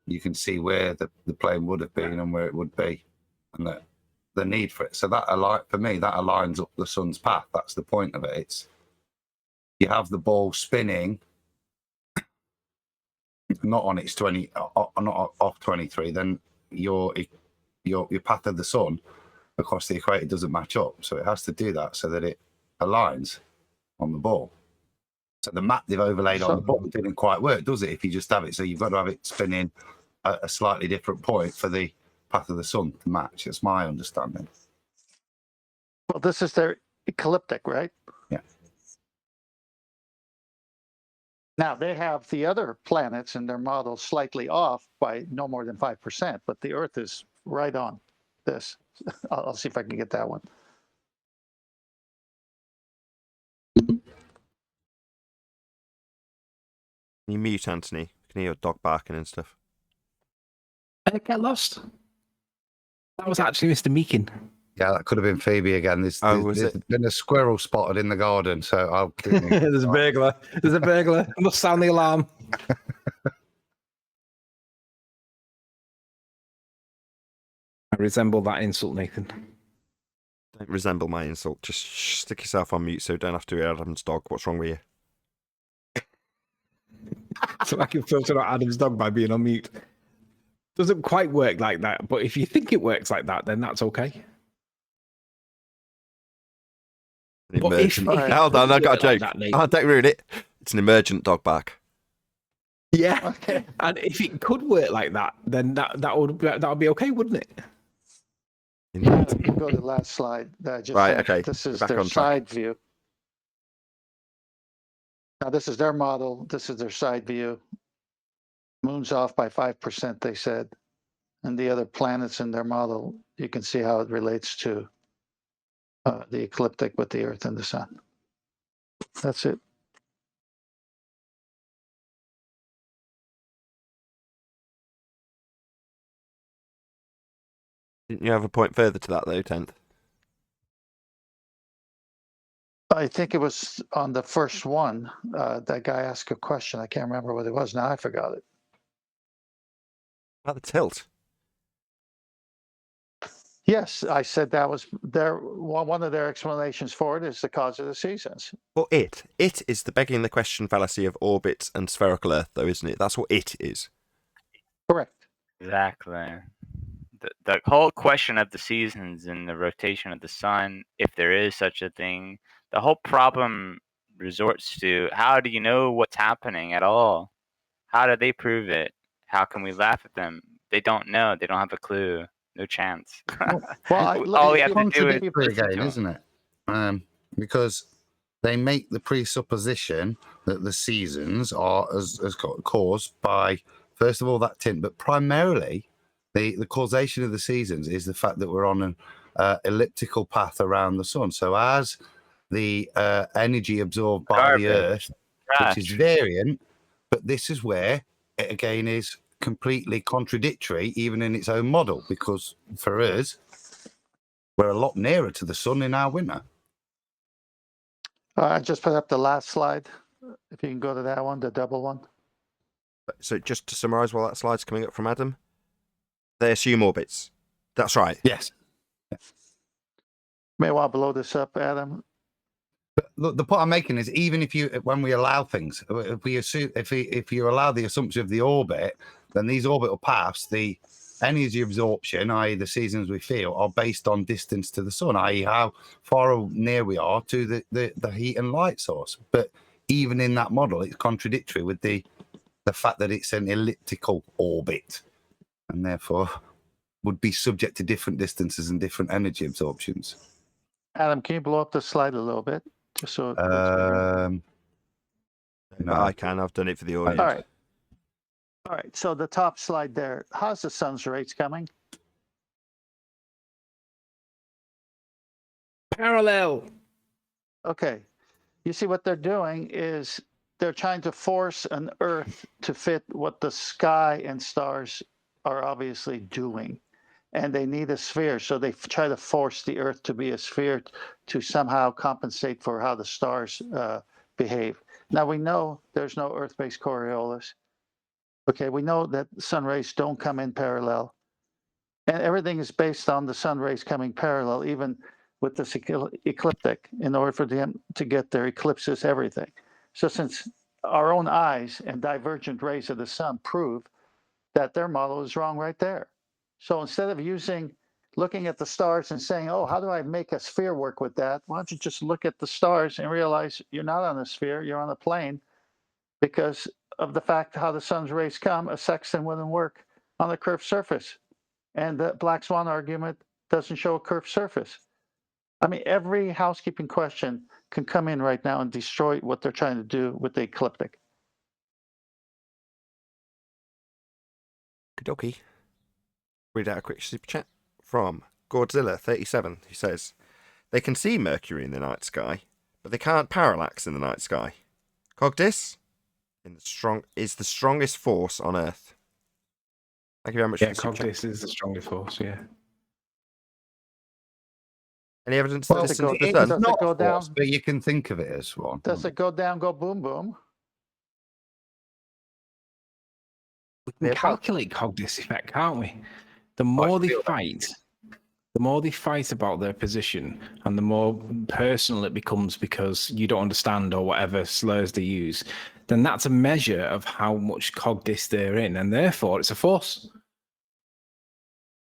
You can see where the plane would have been and where it would be, and the need for it. So that for me, that aligns up the sun's path. That's the point of it. It's you have the ball spinning, not on its 20, not off 23. Then your path of the sun across the equator doesn't match up. So it has to do that so that it aligns on the ball. So the map they've overlaid on the ball didn't quite work, does it? If you just have it, so you've got to have it spinning at a slightly different point for the path of the sun to match. That's my understanding. Well, this is their ecliptic, right? Yeah. Now they have the other planets in their model slightly off by no more than 5%, but the Earth is right on this. I'll see if I can get that one. Can you mute Anthony? You can hear your dog barking and stuff. Get lost. That was actually Mr. Meakin. Yeah, that could have been Phoebe again. There's been a squirrel spotted in the garden, so I'll. There's a burglar. There's a burglar. I must sound the alarm. I resemble that insult, Nathan. Don't resemble my insult. Just stick yourself on mute so you don't have to hear Adam's dog. What's wrong with you? So I can filter out Adam's dog by being on mute. Doesn't quite work like that, but if you think it works like that, then that's okay. Hold on, I got a joke. Don't ruin it. It's an emergent dog bark. Yeah, Okay. and if it could work like that, then that would be okay, wouldn't it? Adam, you can go to the last slide. That I just Right, sent. okay, This is back their on track. side view. Now this is their model. This is their side view. Moon's off by 5%, they said. And the other planets in their model, you can see how it relates to the ecliptic with the Earth and the Sun. That's it. Didn't you have a point further to that, though, 10th? I think it was on the first one. That guy asked a question. I can't remember what it was. Now I forgot it. About the tilt. Yes, I said that was one of their explanations for it is the cause of the seasons. Well, it is the begging the question fallacy of orbit and spherical Earth, though, isn't it? That's what it is. Correct. Exactly. The whole question of the seasons and the rotation of the sun, if there is such a thing, the whole problem resorts to how do you know what's happening at all? How do they prove it? How can we laugh at them? They don't know. They don't have a clue. No chance. Well, All we have to do is contradictory listen again, to 'em. isn't it? Because they make the presupposition that the seasons are as caused by, first of all, that tint, but primarily the causation of the seasons is the fact that we're on an elliptical path around the sun. So as the energy absorbed by the Earth, which is variant, but this is where it again is completely contradictory, even in its own model, because for us, we're a lot nearer to the sun in our winter. I just put up the last slide. If you can go to that one, the double one. So just to summarise while that slide's coming up from Adam, they assume orbits. That's right. Yes. May want to blow this up, Adam. But look, the point I'm making is even when we allow things, if you allow the assumption of the orbit, then these orbital paths, the energy absorption, i.e. the seasons we feel, are based on distance to the sun, i.e. how far near we are to the heat and light source. But even in that model, it's contradictory with the fact that it's an elliptical orbit, and therefore would be subject to different distances and different energy absorptions. Adam, can you blow up the slide a little bit? Just so No, I can. I've done it for the audience. All right. All right. So the top slide there, how's the sun's rays coming? Parallel. Okay. You see what they're doing is they're trying to force an Earth to fit what the sky and stars are obviously doing. And they need a sphere, so they try to force the Earth to be a sphere to somehow compensate for how the stars behave. Now, we know there's no Earth-based Coriolis. Okay, we know that sun rays don't come in parallel. And everything is based on the sun rays coming parallel, even with this ecliptic. In order for them to get there, eclipses everything. So since our own eyes and divergent rays of the sun prove that their model is wrong right there. So instead of looking at the stars and saying, oh, how do I make a sphere work with that? Why don't you just look at the stars and realize you're not on a sphere, you're on a plane, because of the fact how the sun's rays come, a sextant wouldn't work on a curved surface. And the Black Swan argument doesn't show a curved surface. I mean, every housekeeping question can come in right now and destroy what they're trying to do with the ecliptic. Okie. Read out a quick super chat from Godzilla37, who says, they can see Mercury in the night sky, but they can't parallax in the night sky. Cogdis is the strongest force on Earth. Thank you very much for the super chat. Cogdis is the strongest force, yeah. Any evidence that Does distance it to the go, sun? does it go down? But you can think of it as one. Does it go down, go boom, boom? We can calculate Cogdis effect, can't we? The more they fight about their position, and the more personal it becomes because you don't understand or whatever slurs they use, then that's a measure of how much Cogdis they're in, and therefore it's a force.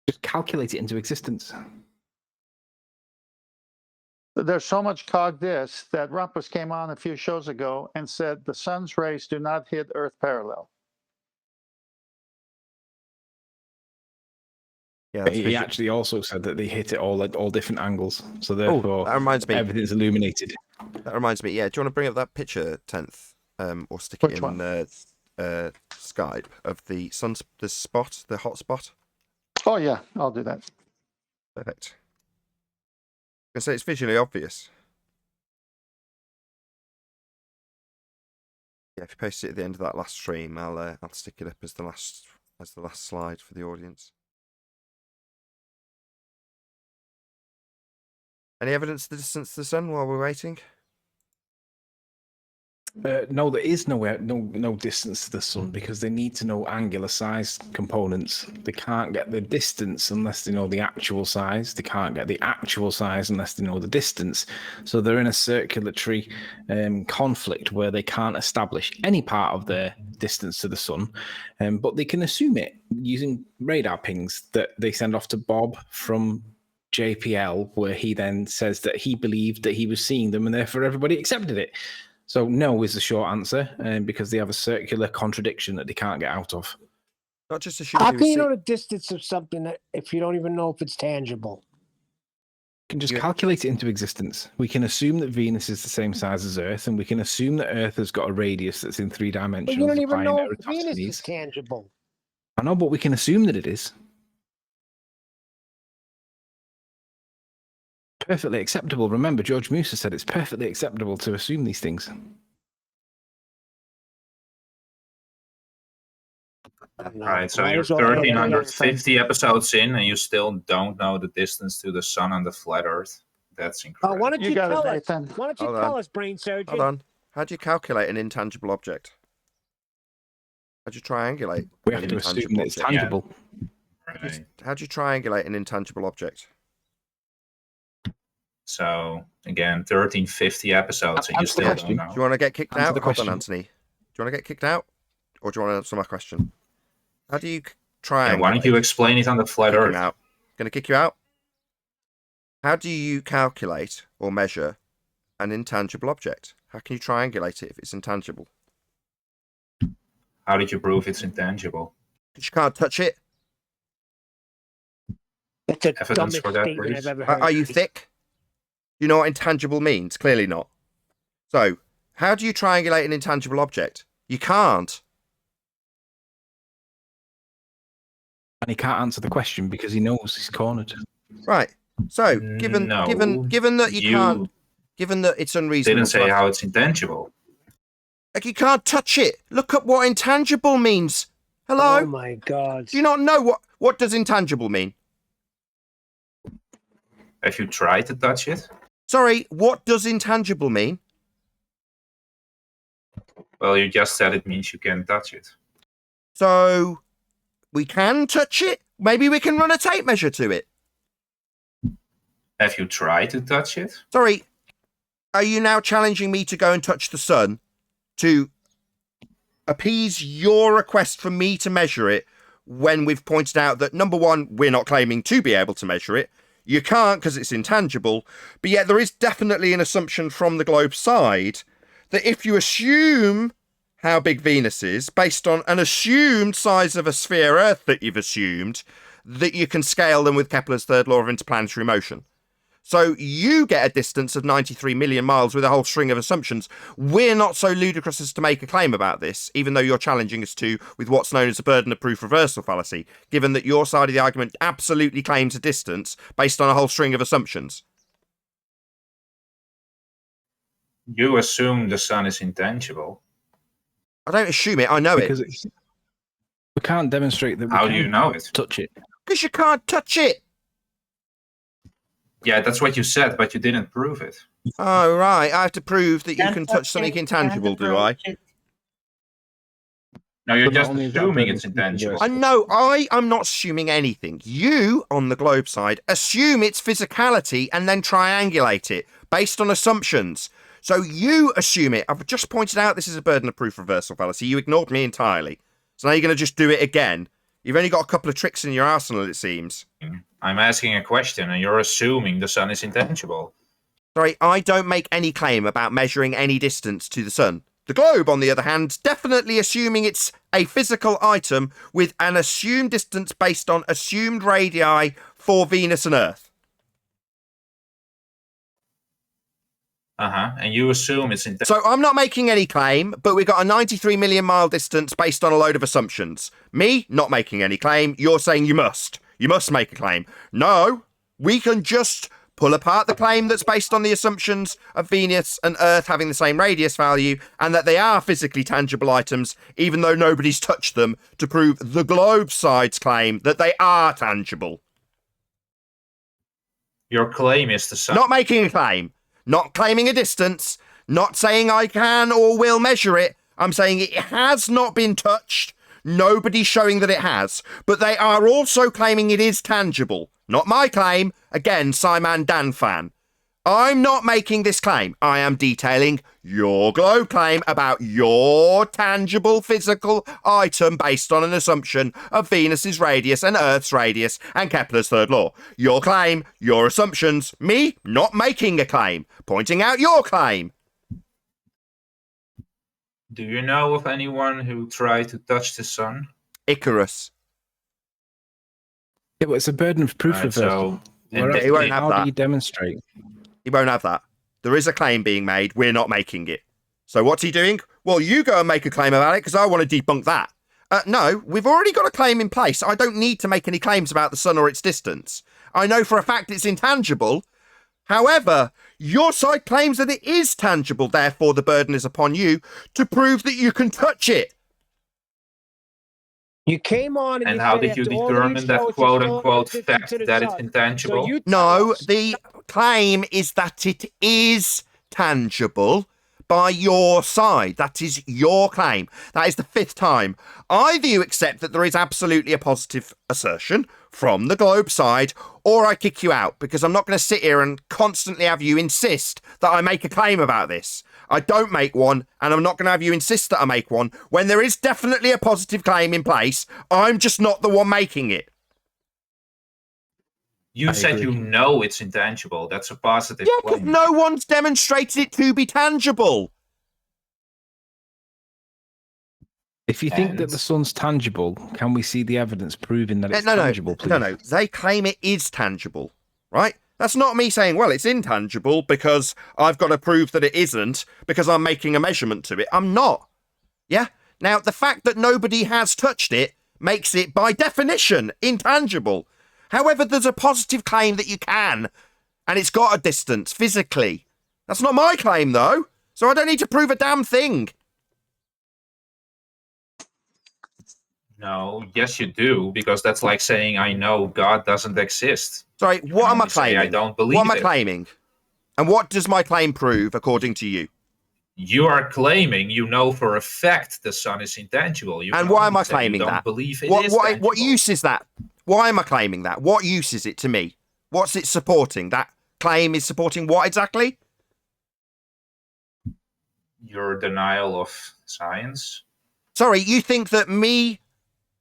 Just calculate it into existence. There's so much Cogdis that Rumpus came on a few shows ago and said the sun's rays do not hit Earth parallel. Yeah, He actually also said that they hit it all at all different angles, so therefore that reminds me. Everything's illuminated. That reminds me. Yeah, do you want to bring up that picture, 10th, or stick it in Skype of the the hot spot? Oh yeah, I'll do that. Perfect. I can say it's visually obvious. Yeah, if you post it at the end of that last stream, I'll stick it up as the last slide for the audience. Any evidence of the distance to the sun while we're waiting? No, there is no distance to the sun because they need to know angular size components. They can't get the distance unless they know the actual size. They can't get the actual size unless they know the distance. So they're in a circulatory conflict where they can't establish any part of their distance to the sun, but they can assume it using radar pings that they send off to Bob from JPL, where he then says that he believed that he was seeing them and therefore everybody accepted it. So no is the short answer, because they have a circular contradiction that they can't get out of. Not just assume How he can was you know the distance of something if you don't even know if it's tangible? We can just calculate it into existence. We can assume that Venus is the same size as Earth, and we can assume that Earth has got a radius that's in 3 dimensions. But you don't even applying know if Venus Eratosthenes. is tangible. I know, but we can assume that it is. Perfectly acceptable. Remember, George Musa said it's perfectly acceptable to assume these things. Right, so you're 1350 episodes in and you still don't know the distance to the sun and the flat earth. That's incredible. Why don't you got it, tell us? Nathan. Why don't you Hold tell on. us, brain surgeon? Hold on. How do you calculate an intangible object? How do you triangulate? We have to assume that it's tangible. Right. How do you triangulate an intangible object? So again, 1350 episodes and you Answer the still don't question. know. Do you want to get kicked Answer out? the Hold on, question. Anthony. Do you want to get kicked out? Or do you want to answer my question? How do you triangulate? Yeah, why don't you explain it on the flat Kick him earth? out. Going to kick you out? How do you calculate or measure an intangible object? How can you triangulate it if it's intangible? How did you prove it's intangible? Because you can't touch it. That's the Evidence dumbest for that, statement please. I've ever heard. Are you thick? You know what intangible means? Clearly not. So, how do you triangulate an intangible object? You can't. And he can't answer the question because he knows he's cornered. Right. So, given No, that you can't, given that it's unreasonable, didn't say to how it's intangible. like you can't touch it. Look at what intangible means. Hello? Oh my God! Do you not know what does intangible mean? Have you tried to touch it? Sorry, what does intangible mean? Well, you just said it means you can touch it. So we can touch it. Maybe we can run a tape measure to it. Have you tried to touch it? Sorry, are you now challenging me to go and touch the sun to appease your request for me to measure it when we've pointed out that, number one, we're not claiming to be able to measure it. You can't because it's intangible, but yet there is definitely an assumption from the globe side that if you assume how big Venus is based on an assumed size of a sphere Earth that you've assumed, that you can scale them with Kepler's third law of interplanetary motion. So you get a distance of 93 million miles with a whole string of assumptions. We're not so ludicrous as to make a claim about this, even though you're challenging us to with what's known as a burden of proof reversal fallacy, given that your side of the argument absolutely claims a distance based on a whole string of assumptions. You assume the sun is intangible. I don't assume it, I know Because it. we can't demonstrate that we How can do you know it? touch it. Because you can't touch it. Yeah, that's what you said, but you didn't prove it. Oh, right. I have to prove that you can touch something intangible, do I? No, you're But not just only is that assuming burden it's of proof intangible. reversal. I know, I am not assuming anything. You, on the globe side, assume its physicality and then triangulate it based on assumptions. So you assume it. I've just pointed out this is a burden of proof reversal fallacy. You ignored me entirely. So now you're going to just do it again. You've only got a couple of tricks in your arsenal, it seems. I'm asking a question and you're assuming the sun is intangible. Sorry, I don't make any claim about measuring any distance to the sun. The globe, on the other hand, definitely assuming it's a physical item with an assumed distance based on assumed radii for Venus and Earth. And you assume it's intangible. So I'm not making any claim, but we've got a 93 million mile distance based on a load of assumptions. Me, not making any claim. You're saying you must. You must make a claim. No, we can just pull apart the claim that's based on the assumptions of Venus and Earth having the same radius value and that they are physically tangible items, even though nobody's touched them, to prove the globe side's claim that they are tangible. Your claim is the sun. Not making a claim. Not claiming a distance, not saying I can or will measure it. I'm saying it has not been touched. Nobody's showing that it has. But they are also claiming it is tangible. Not my claim. Again, Simon Dan fan. I'm not making this claim. I am detailing your globe claim about your tangible physical item based on an assumption of Venus's radius and Earth's radius and Kepler's third law. Your claim, your assumptions, me not making a claim, pointing out your claim. Do you know of anyone who tried to touch the sun? Icarus. Yeah, but it's a burden of proof Right, reversal. and he won't have How that. do you demonstrate? He won't have that. There is a claim being made. We're not making it. So what's he doing? Well, you go and make a claim about it because I want to debunk that. No, we've already got a claim in place. I don't need to make any claims about the sun or its distance. I know for a fact it's intangible. However, your side claims that it is tangible. Therefore, the burden is upon you to prove that you can touch it. You came on and And you how said did you after all determine these that shows, quote it's still unquote distance fact to the that it's sun. intangible? So you No, the claim is that it is tangible by your side. That is your claim. That is the 5th time. Either you accept that there is absolutely a positive assertion from the globe side, or I kick you out, because I'm not going to sit here and constantly have you insist that I make a claim about this. I don't make one, and I'm not going to have you insist that I make one when there is definitely a positive claim in place. I'm just not the one making it. You said you know it's intangible. That's a positive Yeah, because claim. no one's demonstrated it to be tangible. If you think that the sun's tangible, can we see the evidence proving that it's tangible, please? No. They claim it is tangible, right? That's not me saying, well, it's intangible because I've got to prove that it isn't because I'm making a measurement to it. I'm not. Yeah? Now, the fact that nobody has touched it makes it, by definition, intangible. However, there's a positive claim that you can, and it's got a distance physically. That's not my claim, though, so I don't need to prove a damn thing. No, yes, you do, because that's like saying I know God doesn't exist. Sorry, what am I claiming? I don't believe what am I it. claiming? And what does my claim prove, according to you? You are claiming you know for a fact the sun is intangible. You And can why only am I say claiming you don't that? believe it What, is what, tangible. what use is that? Why am I claiming that? What use is it to me? What's it supporting? That claim is supporting what exactly? Your denial of science. Sorry, you think that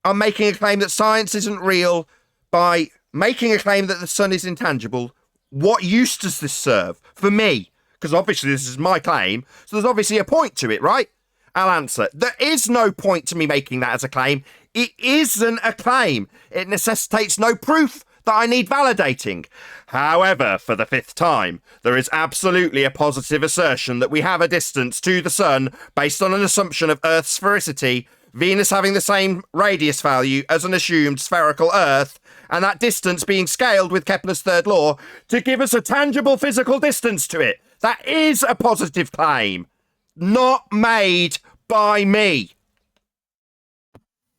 I'm making a claim that science isn't real by making a claim that the sun is intangible? What use does this serve for me? Because obviously this is my claim, so there's obviously a point to it, right? I'll answer. There is no point to me making that as a claim. It isn't a claim. It necessitates no proof that I need validating. However, for the 5th time, there is absolutely a positive assertion that we have a distance to the sun based on an assumption of Earth's sphericity, Venus having the same radius value as an assumed spherical Earth, and that distance being scaled with Kepler's 3rd law to give us a tangible physical distance to it. That is a positive claim, not made by me.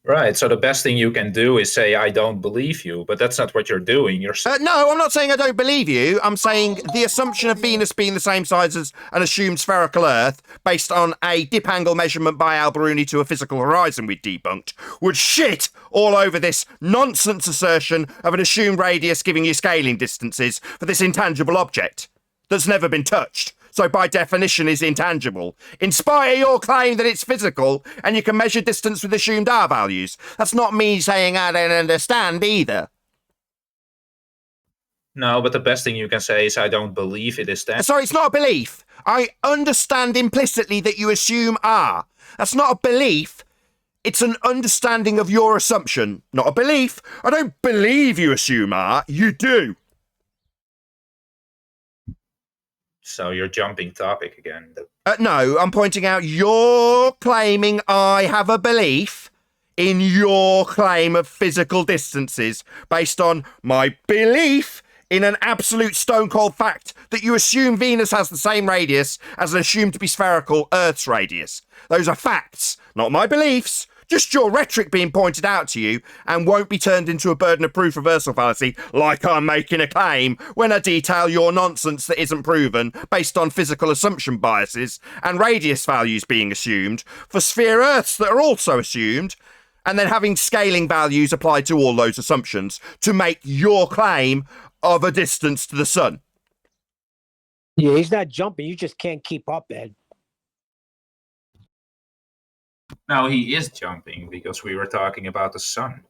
Right, so the best thing you can do is say, I don't believe you, but that's not what you're doing. You're No, I'm not saying I don't believe you. I'm saying the assumption of Venus being the same size as an assumed spherical Earth, based on a dip angle measurement by Alberuni to a physical horizon we debunked, would shit all over this nonsense assertion of an assumed radius giving you scaling distances for this intangible object that's never been touched. So by definition is intangible, in spite of your claim that it's physical and you can measure distance with assumed R values. That's not me saying I don't understand either. No, but the best thing you can say is I don't believe it is tangible. Sorry, it's not a belief. I understand implicitly that you assume R. That's not a belief. It's an understanding of your assumption, not a belief. I don't believe you assume R. You do. So you're jumping topic again. No, I'm pointing out you're claiming I have a belief in your claim of physical distances based on my belief in an absolute stone-cold fact that you assume Venus has the same radius as an assumed to be spherical Earth's radius. Those are facts, not my beliefs. Just your rhetoric being pointed out to you and won't be turned into a burden of proof reversal fallacy like I'm making a claim when I detail your nonsense that isn't proven based on physical assumption biases and radius values being assumed for sphere Earths that are also assumed, and then having scaling values applied to all those assumptions to make your claim of a distance to the sun. Yeah, he's not jumping. You just can't keep up, Ed. No, he is jumping because we were talking about the sun.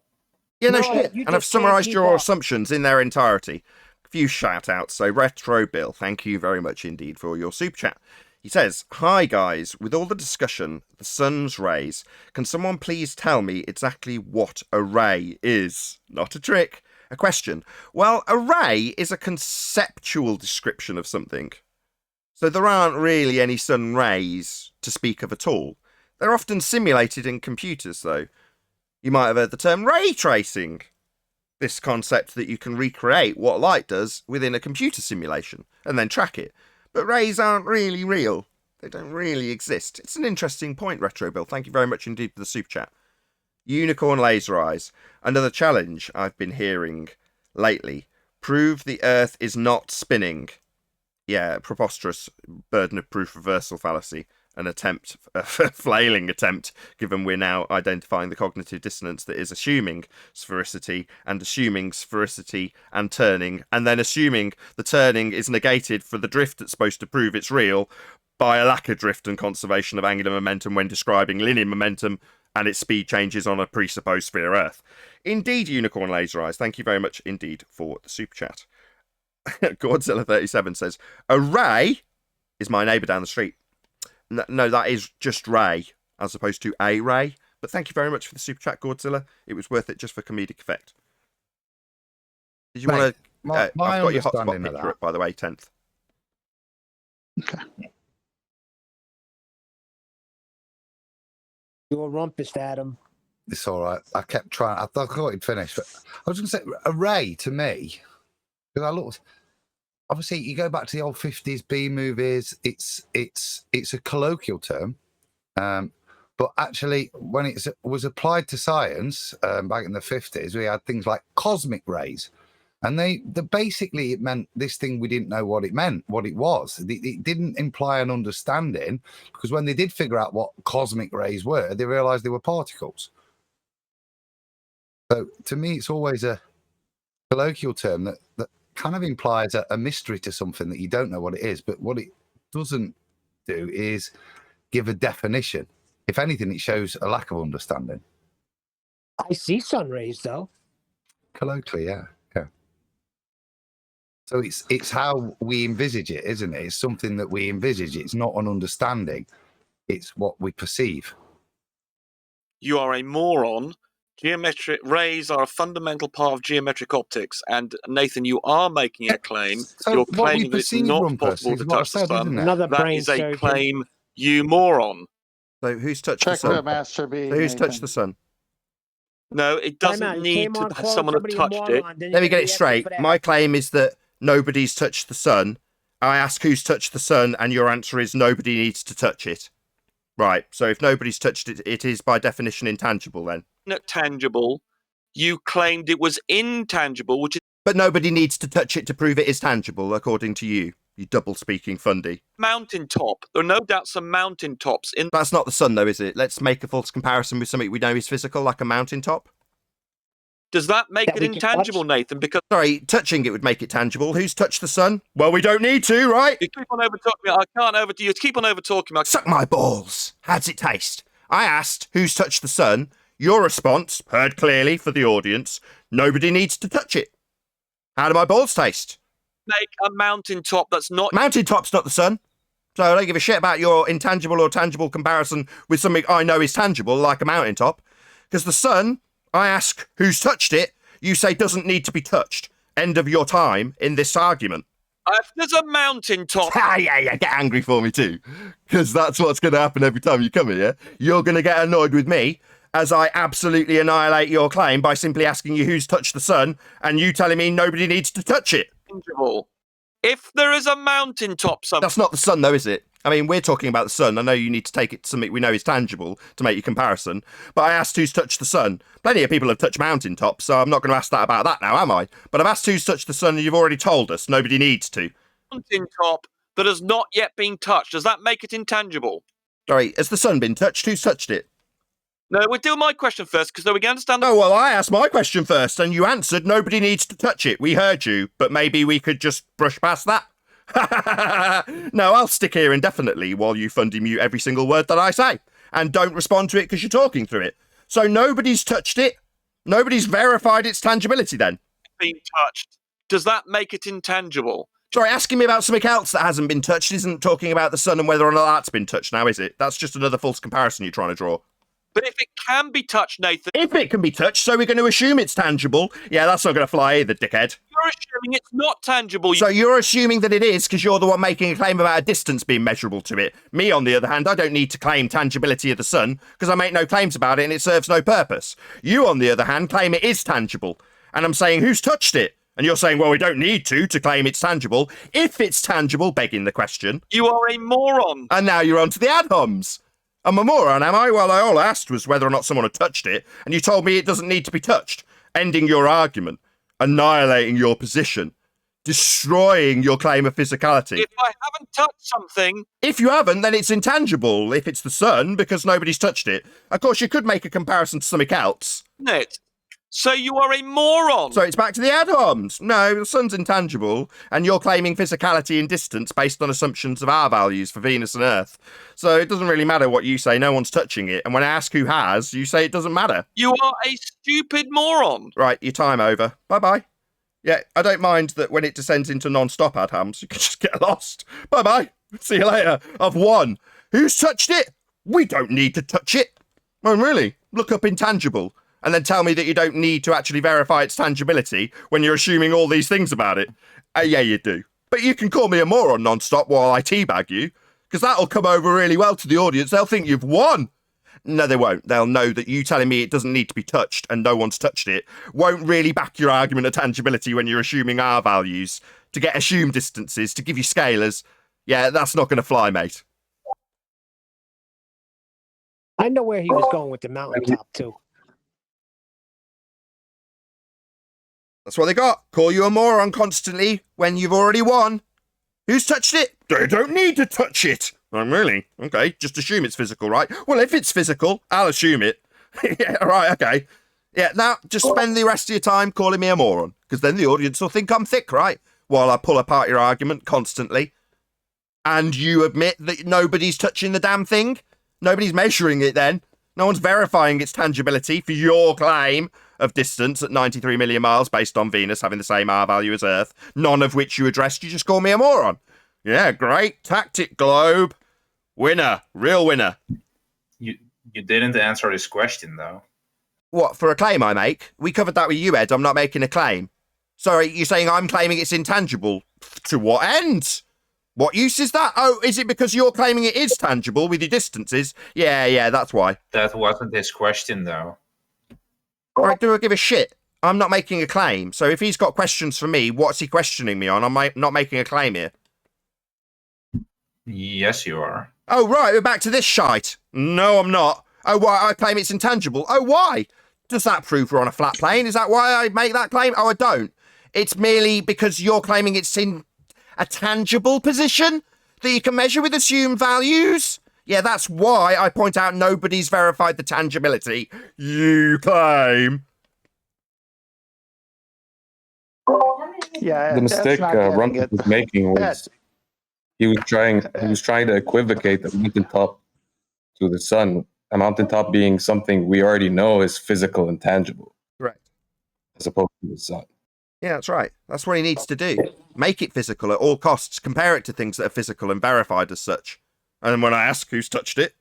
Yeah, no No, shit. you And I've just can't summarised keep your up. assumptions in their entirety. A few shout-outs. So, Retro Bill, thank you very much indeed for your super chat. He says, "Hi guys, with all the discussion, the sun's rays, can someone please tell me exactly what a ray is? Not a trick. A question. Well, a ray is a conceptual description of something. So there aren't really any sun rays to speak of at all. They're often simulated in computers, though. You might have heard the term ray tracing. This concept that you can recreate what light does within a computer simulation and then track it. But rays aren't really real. They don't really exist. It's an interesting point, Retro Bill. Thank you very much indeed for the super chat. Unicorn Laser Eyes. Another challenge I've been hearing lately. Prove the Earth is not spinning. Yeah, preposterous burden of proof reversal fallacy. An attempt, a flailing attempt, given we're now identifying the cognitive dissonance that is assuming sphericity and turning, and then assuming the turning is negated for the drift that's supposed to prove it's real by a lack of drift and conservation of angular momentum when describing linear momentum and its speed changes on a presupposed sphere Earth. Indeed, Unicorn Laser Eyes, thank you very much indeed for the super chat. Godzilla37 says, a ray is my neighbour down the street. No, that is just Ray, as opposed to a Ray. But thank you very much for the super chat, Godzilla. It was worth it just for comedic effect. Did you want to... I've got your hotspot picture up, by the way, 10th. Okay. You're rumpus, Adam. It's all right. I kept trying. I thought it'd finish, but I was going to say a ray to me, because I looked. Obviously, you go back to the old 50s B movies. It's a colloquial term, but actually, when it was applied to science back in the 50s, we had things like cosmic rays, and they basically it meant this thing we didn't know what it meant, what it was. It didn't imply an understanding, because when they did figure out what cosmic rays were, they realised they were particles. So to me, it's always a colloquial term that kind of implies a mystery to something that you don't know what it is. But what it doesn't do is give a definition. If anything, it shows a lack of understanding. I see sun rays, though. Colloquially, yeah. So it's how we envisage it, isn't it? It's something that we envisage. It's not an understanding. It's what we perceive. You are a moron. Geometric rays are a fundamental part of geometric optics, and Nathan, you are making a claim. So You're what we claiming that it's perceive, not Rumpus, possible is to what I touch the said, sun. isn't it? Another That brain is a surgeon. claim, you moron. So who's touched Check the sun? where Master B. So who's Nathan. touched the sun? No, it Time out. doesn't You need came to on have calling someone have somebody a touched it. moron, then Let me you're get gonna it be straight. for that. My claim is that nobody's touched the sun. I ask who's touched the sun, and your answer is nobody needs to touch it. Right, so if nobody's touched it, it is by definition intangible then. Not tangible. You claimed it was intangible, which is But nobody needs to touch it to prove it is tangible, according to you, you double-speaking fundy. mountaintop. There are no doubt some mountaintops in. That's not the sun, though, is it? Let's make a false comparison with something we know is physical, like a mountaintop. Does that make That it we can intangible, touch? Nathan? Because Sorry, touching it would make it tangible. Who's touched the sun? Well, we don't need to, right? you keep on over talking me. I can't over. You keep on over talking me. Suck my balls. How's it taste? I asked who's touched the sun. Your response, heard clearly for the audience, nobody needs to touch it. How do my balls taste? Make a mountaintop that's not. Mountaintop's not the sun. So I don't give a shit about your intangible or tangible comparison with something I know is tangible, like a mountaintop. Because the sun, I ask who's touched it, you say doesn't need to be touched. End of your time in this argument. If there's a mountaintop. Yeah, get angry for me too. Because that's what's going to happen every time you come here. You're going to get annoyed with me as I absolutely annihilate your claim by simply asking you who's touched the sun and you telling me nobody needs to touch it. Tangible. If there is a mountaintop somewhere. That's not the sun, though, is it? I mean, we're talking about the sun. I know you need to take it to something we know is tangible to make your comparison. But I asked who's touched the sun. Plenty of people have touched mountaintops, so I'm not going to ask that about that now, am I? But I've asked who's touched the sun, and you've already told us. Nobody needs to. Mountaintop that has not yet been touched. Does that make it intangible? Sorry, has the sun been touched? Who's touched it? No, we'll do my question first, because we can understand. Oh, well, I asked my question first, and you answered nobody needs to touch it. We heard you, but maybe we could just brush past that. No, I'll stick here indefinitely while you fundy mute every single word that I say, and don't respond to it because you're talking through it. So nobody's touched it. Nobody's verified its tangibility then. Been touched. Does that make it intangible? Sorry, asking me about something else that hasn't been touched isn't talking about the sun and whether or not that's been touched now, is it? That's just another false comparison you're trying to draw. But if it can be touched, Nathan... If it can be touched, so we're going to assume it's tangible. Yeah, that's not going to fly either, dickhead. You're assuming it's not tangible. So you're assuming that it is because you're the one making a claim about a distance being measurable to it. Me, on the other hand, I don't need to claim tangibility of the sun because I make no claims about it and it serves no purpose. You, on the other hand, claim it is tangible. And I'm saying, who's touched it? And you're saying, well, we don't need to claim it's tangible. If it's tangible, begging the question. You are a moron. And now you're on to the ad homs. I'm a moron, am I? Well, all I asked was whether or not someone had touched it, and you told me it doesn't need to be touched, ending your argument, annihilating your position, destroying your claim of physicality. If I haven't touched something... If you haven't, then it's intangible if it's the sun, because nobody's touched it. Of course, you could make a comparison to something else. Net. So you are a moron. So it's back to the ad homs. No, the sun's intangible, and you're claiming physicality and distance based on assumptions of our values for Venus and Earth. So it doesn't really matter what you say, no one's touching it. And when I ask who has, you say it doesn't matter. You are a stupid moron. Right, your time over. Bye-bye. Yeah, I don't mind that when it descends into non-stop ad homs, you can just get lost. Bye-bye. See you later. I've won. Who's touched it? We don't need to touch it. Oh, really? Look up intangible. And then tell me that you don't need to actually verify its tangibility when you're assuming all these things about it. Yeah, you do. But you can call me a moron non-stop while I teabag you, because that'll come over really well to the audience. They'll think you've won. No, they won't. They'll know that you telling me it doesn't need to be touched and no one's touched it won't really back your argument of tangibility when you're assuming our values to get assumed distances, to give you scalars. Yeah, that's not going to fly, mate. I know where he was going with the mountaintop, too. That's what they got. Call you a moron constantly when you've already won. Who's touched it? They don't need to touch it. I'm really? Okay, just assume it's physical, right? Well, if it's physical, I'll assume it. Yeah, right, okay. Yeah, now just spend the rest of your time calling me a moron, because then the audience will think I'm thick, right? While I pull apart your argument constantly. And you admit that nobody's touching the damn thing? Nobody's measuring it then? No one's verifying its tangibility for your claim of distance at 93 million miles based on Venus having the same R value as Earth, none of which you addressed. You just call me a moron. Yeah, great tactic, Globe. Winner, real winner. You didn't answer his question, though. What, for a claim I make? We covered that with you, Ed. I'm not making a claim. Sorry, you're saying I'm claiming it's intangible. To what end? What use is that? Oh, is it because you're claiming it is tangible with your distances? Yeah, that's why. That wasn't his question, though. All right, do I give a shit? I'm not making a claim. So if he's got questions for me, what's he questioning me on? I'm not making a claim here. Yes, you are. Oh, right, we're back to this shite. No, I'm not. Oh, why? I claim it's intangible. Oh, why? Does that prove we're on a flat plane? Is that why I make that claim? Oh, I don't. It's merely because you're claiming it's in a tangible position that you can measure with assumed values. Yeah, that's why I point out nobody's verified the tangibility you claim. Yeah, The mistake Rumpus was making was he was trying to equivocate the mountaintop to the sun. A mountaintop being something we already know is physical and tangible. Right. As opposed to the sun. Yeah, that's right. That's what he needs to do. Make it physical at all costs. Compare it to things that are physical and verified as such. And then when I ask who's touched it,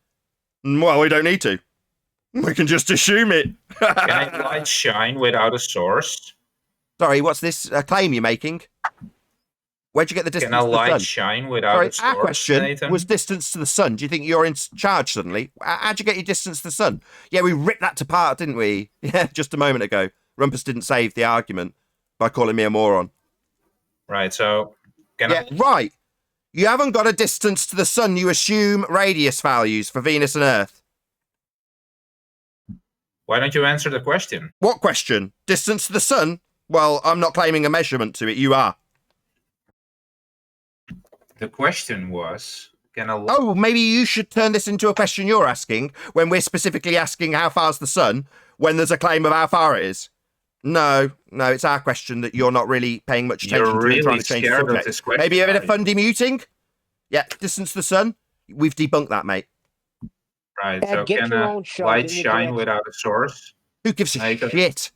well, we don't need to. We can just assume it. Can a light shine without a source? Sorry, what's this claim you're making? Where'd you get the distance Can a to the light sun? shine without a source, Our question Nathan? was distance to the sun. Do you think you're in charge suddenly? How'd you get your distance to the sun? Yeah, we ripped that to part, didn't we? Yeah, just a moment ago. Rumpus didn't save the argument by calling me a moron. Right, so... Right. You haven't got a distance to the sun. You assume radius values for Venus and Earth. Why don't you answer the question? What question? Distance to the sun? Well, I'm not claiming a measurement to it. You are. The question was... Oh, maybe you should turn this into a question you're asking when we're specifically asking how far's the sun when there's a claim of how far it is. No, it's our question that you're not really paying much attention You're to really and trying to change the scared of subject. this question, Maybe a bit of right? fundy muting? Yeah, distance to the sun. We've debunked that, mate. Right, Ed, so get can your a own shot light in your shine direction. without a source? Who gives a Nathan? shit?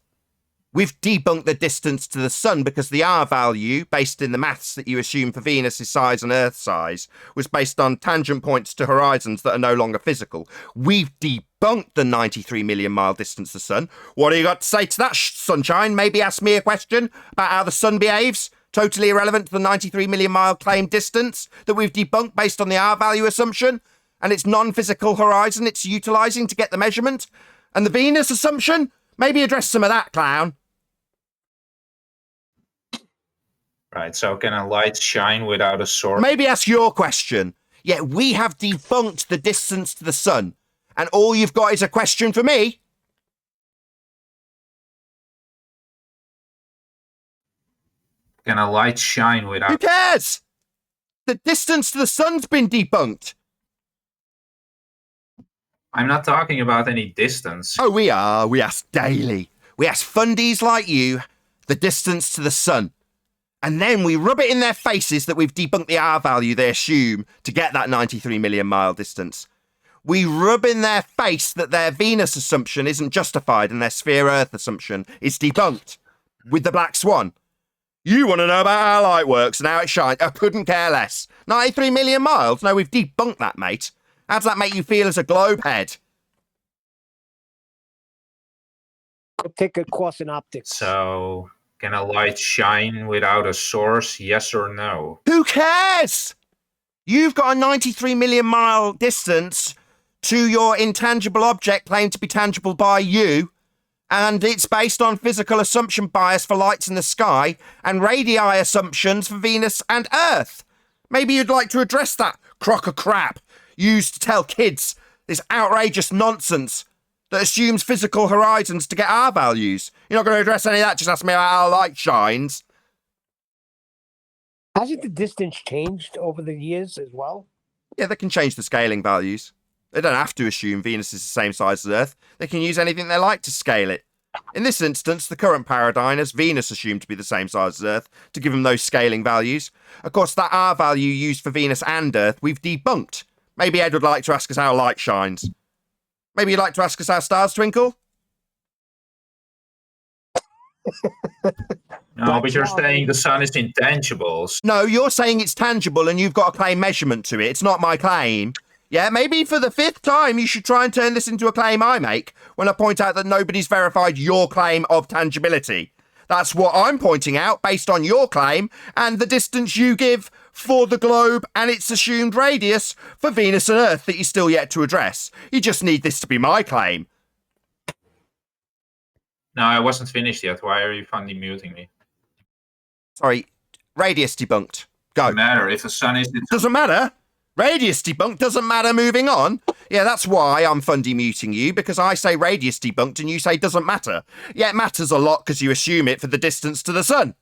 We've debunked the distance to the sun because the R value, based in the maths that you assume for Venus's size and Earth's size, was based on tangent points to horizons that are no longer physical. We've debunked the 93 million mile distance to the sun. What do you got to say to that, sunshine? Maybe ask me a question about how the sun behaves? Totally irrelevant to the 93 million mile claimed distance that we've debunked based on the R value assumption and its non-physical horizon it's utilising to get the measurement. And the Venus assumption? Maybe address some of that, clown. Right, so can a light shine without a source? Maybe ask your question. Yeah, we have debunked the distance to the sun, and all you've got is a question for me. Can a light shine without... Who cares? The distance to the sun's been debunked. I'm not talking about any distance. Oh, we are. We ask daily. We ask fundies like you the distance to the sun. And then we rub it in their faces that we've debunked the R value they assume to get that 93 million mile distance. We rub in their face that their Venus assumption isn't justified and their sphere Earth assumption is debunked with the black swan. You want to know about how light works and how it shines? I couldn't care less. 93 million miles? No, we've debunked that, mate. How does that make you feel as a globe head? Go take a course in optics. So... can a light shine without a source, yes or no? Who cares? You've got a 93 million mile distance to your intangible object claimed to be tangible by you, and it's based on physical assumption bias for lights in the sky and radii assumptions for Venus and Earth. Maybe you'd like to address that crock of crap used to tell kids this outrageous nonsense that assumes physical horizons to get R values. You're not going to address any of that, just ask me about how light shines. Hasn't the distance changed over the years as well? Yeah, they can change the scaling values. They don't have to assume Venus is the same size as Earth. They can use anything they like to scale it. In this instance, the current paradigm has Venus assumed to be the same size as Earth to give them those scaling values. Of course, that R value used for Venus and Earth, we've debunked. Maybe Ed would like to ask us how light shines. Maybe you'd like to ask us how stars twinkle? No, but you're saying the sun is intangible. No, you're saying it's tangible and you've got a claim measurement to it. It's not my claim. Yeah, maybe for the 5th time you should try and turn this into a claim I make when I point out that nobody's verified your claim of tangibility. That's what I'm pointing out based on your claim and the distance you give for the globe and its assumed radius for Venus and Earth that you're still yet to address. You just need this to be my claim. No, I wasn't finished yet. Why are you finally muting me? Sorry, radius debunked. Go. Doesn't matter if the sun is... Doesn't matter. Radius debunked doesn't matter, moving on. Yeah, that's why I'm fundy muting you, because I say radius debunked and you say doesn't matter. Yeah, it matters a lot because you assume it for the distance to the sun.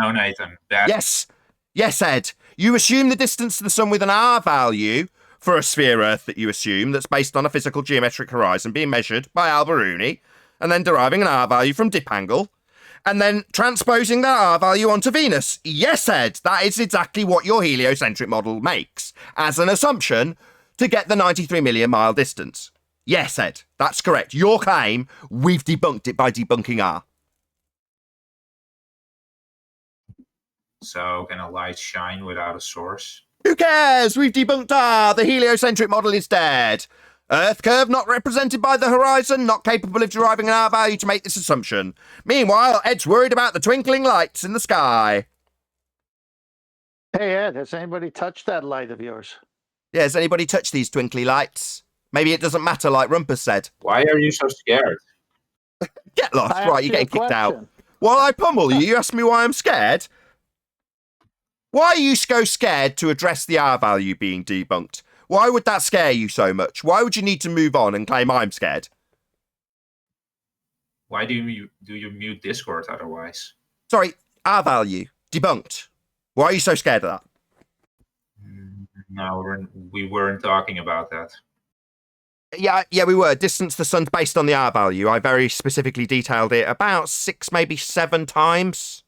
No, Nathan. Yes. Yes, Ed. You assume the distance to the sun with an R value for a sphere Earth that you assume that's based on a physical geometric horizon being measured by Alberuni and then deriving an R value from dip angle and then transposing that R value onto Venus. Yes, Ed, that is exactly what your heliocentric model makes as an assumption to get the 93 million mile distance. Yes, Ed, that's correct. Your claim, we've debunked it by debunking R. So can a light shine without a source? Who cares? We've debunked R. The heliocentric model is dead. Earth curve not represented by the horizon, not capable of deriving an R value to make this assumption. Meanwhile, Ed's worried about the twinkling lights in the sky. Hey, Ed, has anybody touched that light of yours? Yeah, has anybody touched these twinkly lights? Maybe it doesn't matter, like Rumpus said. Why are you so scared? Get lost, right, you're getting kicked out. While I pummel you, you ask me why I'm scared? Why are you so scared to address the R value being debunked? Why would that scare you so much? Why would you need to move on and claim I'm scared? Why do you mute Discord otherwise? Sorry, R value, debunked. Why are you so scared of that? No, we weren't talking about that. Yeah, we were. Distance to the sun's based on the R value. I very specifically detailed it about 6, maybe 7 times.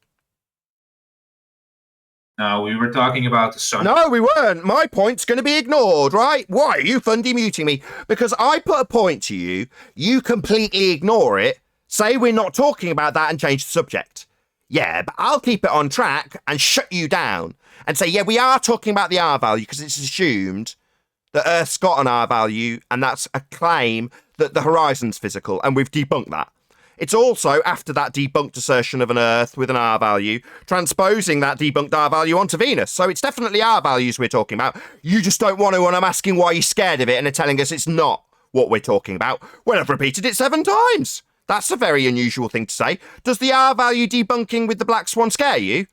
No, we were talking about the sun. No, we weren't. My point's going to be ignored, right? Why are you fundy muting me? Because I put a point to you, you completely ignore it, Say we're not talking about that and change the subject. Yeah, but I'll keep it on track and shut you down and say, yeah, we are talking about the R value because it's assumed that Earth's got an R value, and that's a claim that the horizon's physical, and we've debunked that. It's also, after that debunked assertion of an Earth with an R value, transposing that debunked R value onto Venus. So it's definitely R values we're talking about. You just don't want to, and I'm asking why you're scared of it, and are telling us it's not what we're talking about. Well, I've repeated it 7 times. That's a very unusual thing to say. Does the R value debunking with the black swan scare you?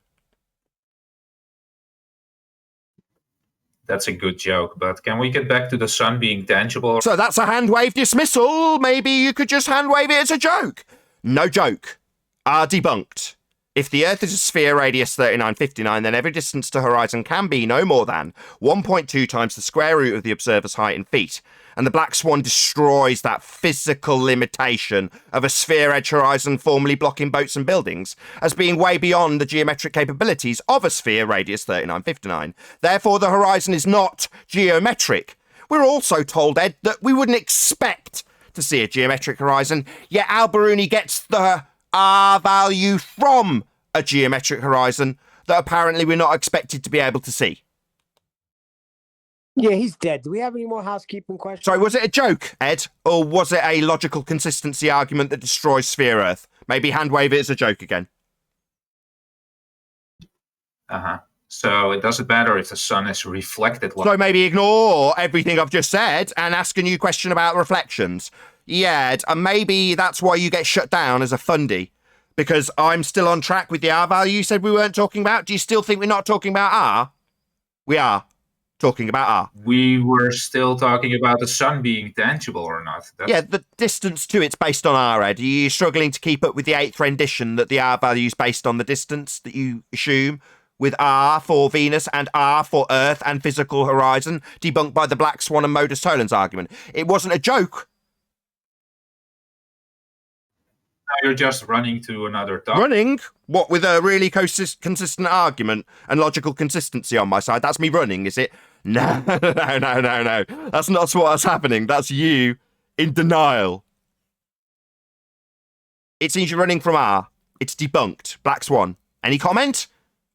That's a good joke, but can we get back to the sun being tangible? So that's a hand wave dismissal. Maybe you could just hand wave it as a joke. No joke. R debunked. If the Earth is a sphere radius 3959, then every distance to horizon can be no more than 1.2 times the square root of the observer's height in feet. And the black swan destroys that physical limitation of a sphere edge horizon formerly blocking boats and buildings as being way beyond the geometric capabilities of a sphere radius 3959. Therefore, the horizon is not geometric. We're also told, Ed, that we wouldn't expect to see a geometric horizon, yet Al-Biruni gets the R value from a geometric horizon that apparently we're not expected to be able to see. Yeah, he's dead. Do we have any more housekeeping questions? Sorry, was it a joke, Ed? Or was it a logical consistency argument that destroys sphere Earth? Maybe hand wave it as a joke again. So it doesn't matter if the sun is reflected. So maybe ignore everything I've just said and ask a new question about reflections. Yeah, Ed, and maybe that's why you get shut down as a fundy. Because I'm still on track with the R value you said we weren't talking about. Do you still think we're not talking about R? We are talking about R. We were still talking about the sun being tangible or not. Yeah, the distance to it's based on R, Ed. Are you struggling to keep up with the 8th rendition that the R value is based on the distance that you assume with R for Venus and R for Earth and physical horizon, debunked by the Black Swan and Modus Tollens argument? It wasn't a joke. Now you're just running to another topic. Running? What, with a really consistent argument and logical consistency on my side? That's me running, is it? No. That's not what's happening. That's you in denial. It seems you're running from R. It's debunked. Black Swan. Any comment?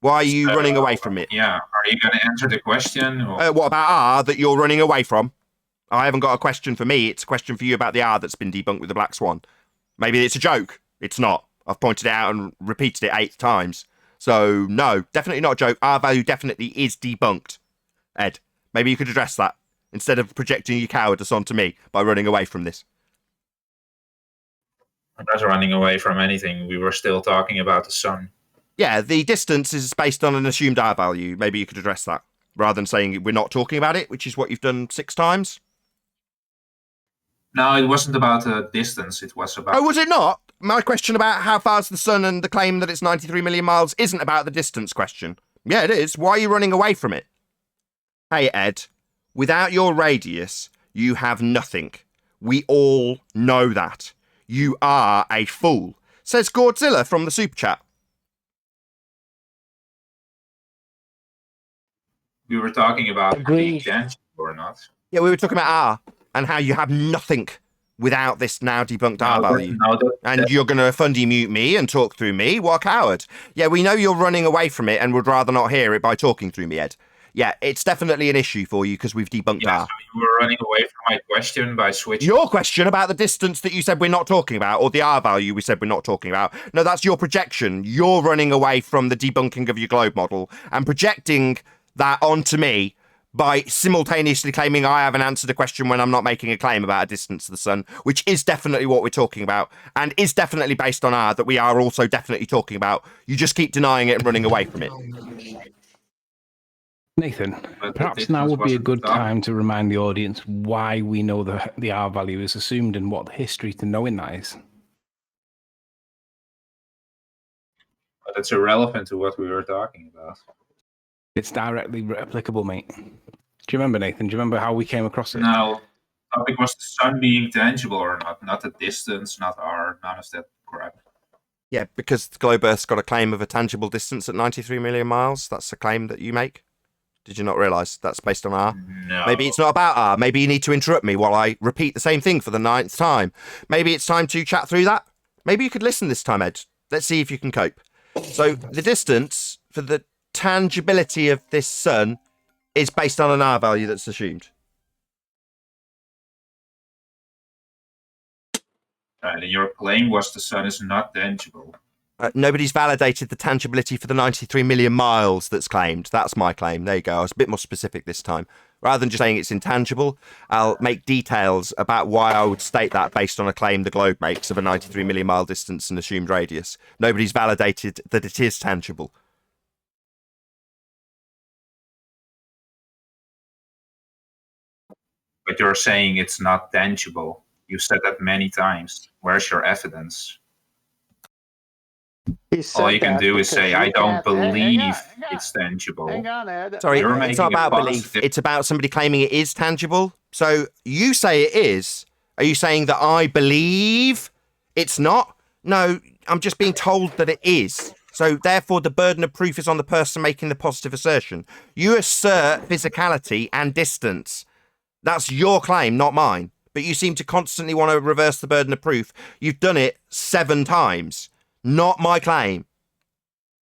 Why are you running away from it? Yeah. Are you going to answer the question? Or? What about R that you're running away from? I haven't got a question for me. It's a question for you about the R that's been debunked with the Black Swan. Maybe it's a joke. It's not. I've pointed it out and repeated it 8 times. So, no, definitely not a joke. R value definitely is debunked. Ed, maybe you could address that instead of projecting your cowardice onto me by running away from this. I'm not running away from anything. We were still talking about the sun. Yeah, the distance is based on an assumed R value. Maybe you could address that rather than saying we're not talking about it, which is what you've done 6 times. No, it wasn't about the distance. It was about... Oh, was it not? My question about how far is the sun and the claim that it's 93 million miles isn't about the distance question. Yeah, it is. Why are you running away from it? Hey, Ed, without your radius, you have nothing. We all know that. You are a fool, says Godzilla from the Super Chat. We were talking about being tangible or not. Yeah, we were talking about R and how you have nothing without this now debunked R value. And you're going to fundy mute me and talk through me? What a coward. Yeah, we know you're running away from it and would rather not hear it by talking through me, Ed. Yeah, it's definitely an issue for you because we've debunked R. So you were running away from my question by switching. Your question about the distance that you said we're not talking about, or the R value we said we're not talking about. No, that's your projection. You're running away from the debunking of your globe model and projecting that onto me by simultaneously claiming I haven't answered a question when I'm not making a claim about a distance to the sun, which is definitely what we're talking about and is definitely based on R that we are also definitely talking about. You just keep denying it and running away from it. Nathan, perhaps now would be a good time to remind the audience why we know the R value is assumed and what the history to knowing that is. But it's irrelevant to what we were talking about. It's directly applicable, mate. Do you remember, Nathan? Do you remember how we came across it? No. The topic was the sun being tangible or not the distance, not R, none of that crap. Yeah, because the globe Earth's got a claim of a tangible distance at 93 million miles. That's a claim that you make. Did you not realise that's based on R? No. Maybe it's not about R. Maybe you need to interrupt me while I repeat the same thing for the 9th time. Maybe it's time to chat through that. Maybe you could listen this time, Ed. Let's see if you can cope. So the distance for the tangibility of this sun is based on an R value that's assumed. And your claim was the sun is not tangible. Nobody's validated the tangibility for the 93 million miles that's claimed. That's my claim. There you go. I was a bit more specific this time. Rather than just saying it's intangible, I'll make details about why I would state that based on a claim the globe makes of a 93 million mile distance and assumed radius. Nobody's validated that it is tangible. But you're saying it's not tangible. You said that many times. Where's your evidence? All you can do is say, I don't believe it's tangible. Hang on, Ed. Sorry, You're it's not making a about belief. positive- It's about somebody claiming it is tangible. So you say it is. Are you saying that I believe it's not? No, I'm just being told that it is. So therefore, the burden of proof is on the person making the positive assertion. You assert physicality and distance. That's your claim, not mine. But you seem to constantly want to reverse the burden of proof. You've done it 7 times. Not my claim.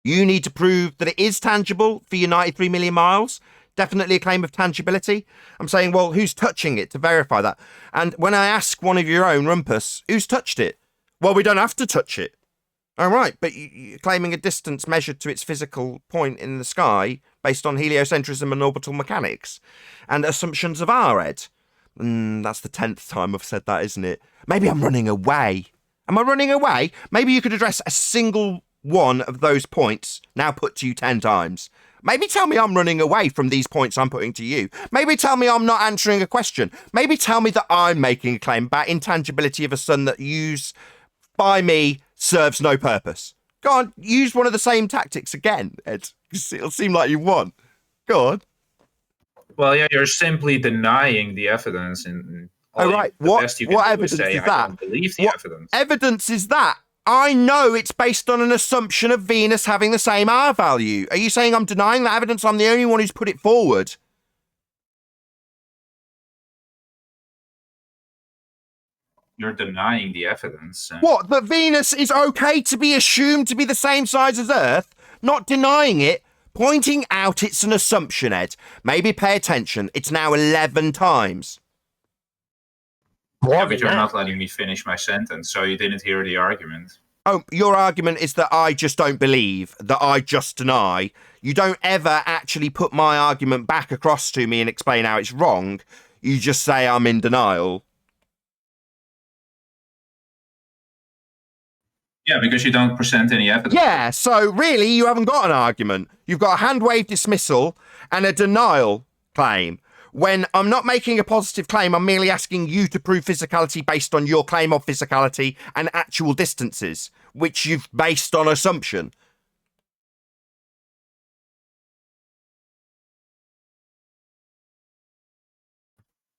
You need to prove that it is tangible for your 93 million miles. Definitely a claim of tangibility. I'm saying, well, who's touching it to verify that? And when I ask one of your own, Rumpus, who's touched it? Well, we don't have to touch it. All right, but you're claiming a distance measured to its physical point in the sky based on heliocentrism and orbital mechanics and assumptions of R, Ed. That's the 10th time I've said that, isn't it? Maybe I'm running away. Am I running away? Maybe you could address a single one of those points now put to you 10 times. Maybe tell me I'm running away from these points I'm putting to you. Maybe tell me I'm not answering a question. Maybe tell me that I'm making a claim about intangibility of a sun that used by me serves no purpose. Go on, use one of the same tactics again, Ed. It'll seem like you won. Go on. Well, yeah, you're simply denying the evidence. And Oh, right. What evidence say, is I that? don't believe the What evidence. evidence is that? I know it's based on an assumption of Venus having the same R value. Are you saying I'm denying that evidence? I'm the only one who's put it forward. You're denying the evidence. What? That Venus is okay to be assumed to be the same size as Earth? Not denying it. Pointing out it's an assumption, Ed. Maybe pay attention. It's now 11 times. Yeah, but you're not letting me finish my sentence, so you didn't hear the argument. Oh, your argument is that I just don't believe, that I just deny. You don't ever actually put my argument back across to me and explain how it's wrong. You just say I'm in denial. Yeah, because you don't present any evidence. Yeah, so really you haven't got an argument. You've got a hand-wave dismissal and a denial claim. When I'm not making a positive claim, I'm merely asking you to prove physicality based on your claim of physicality and actual distances, which you've based on assumption.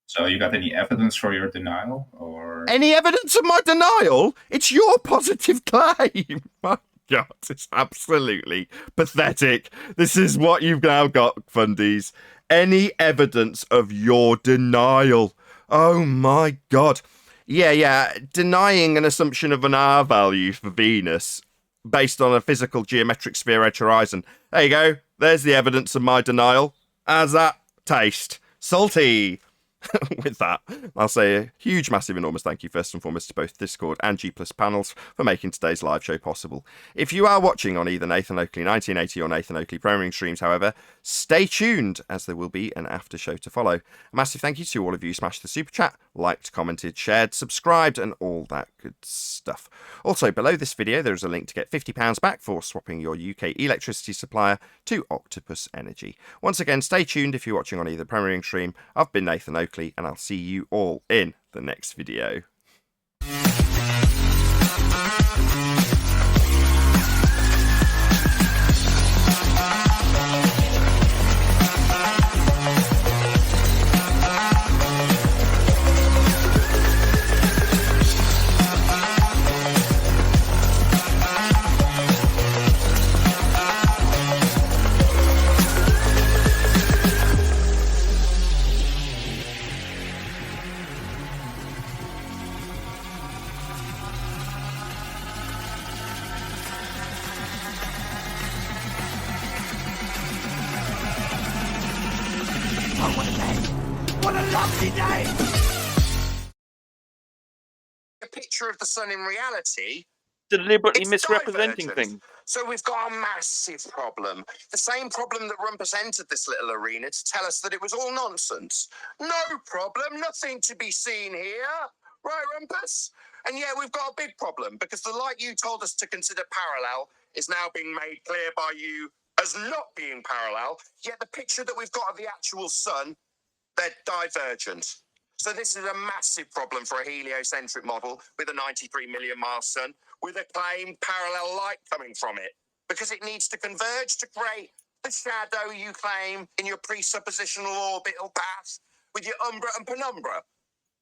So you got any evidence for your denial, or Any evidence of my denial? It's your positive claim. My God, it's absolutely pathetic. This is what you've now got, fundies. Any evidence of your denial? Oh my God. Yeah, denying an assumption of an R value for Venus based on a physical geometric sphere edge horizon. There you go. There's the evidence of my denial. How's that taste? Salty. With that, I'll say a huge, massive, enormous thank you first and foremost to both Discord and G+ panels for making today's live show possible. If you are watching on either Nathan Oakley 1980 or Nathan Oakley Premiering streams, however, stay tuned as there will be an after show to follow. A massive thank you to all of you who smashed the super chat, liked, commented, shared, subscribed, and all that good stuff. Also, below this video, there is a link to get £50 back for swapping your UK electricity supplier to Octopus Energy. Once again, stay tuned if you're watching on either Premiering stream. I've been Nathan Oakley, and I'll see you all in the next video. Oh, what a day! What a lovely day! A picture of the sun in reality. Deliberately It's misrepresenting divergent. things. So we've got a massive problem. The same problem that Rumpus entered this little arena to tell us that it was all nonsense. No problem, nothing to be seen here. Right, Rumpus? And yeah, we've got a big problem because the light you told us to consider parallel is now being made clear by you as not being parallel, yet the picture that we've got of the actual sun, they're divergent. So this is a massive problem for a heliocentric model with a 93 million mile sun, with a claimed parallel light coming from it, because it needs to converge to create the shadow you claim in your presuppositional orbital path with your umbra and penumbra.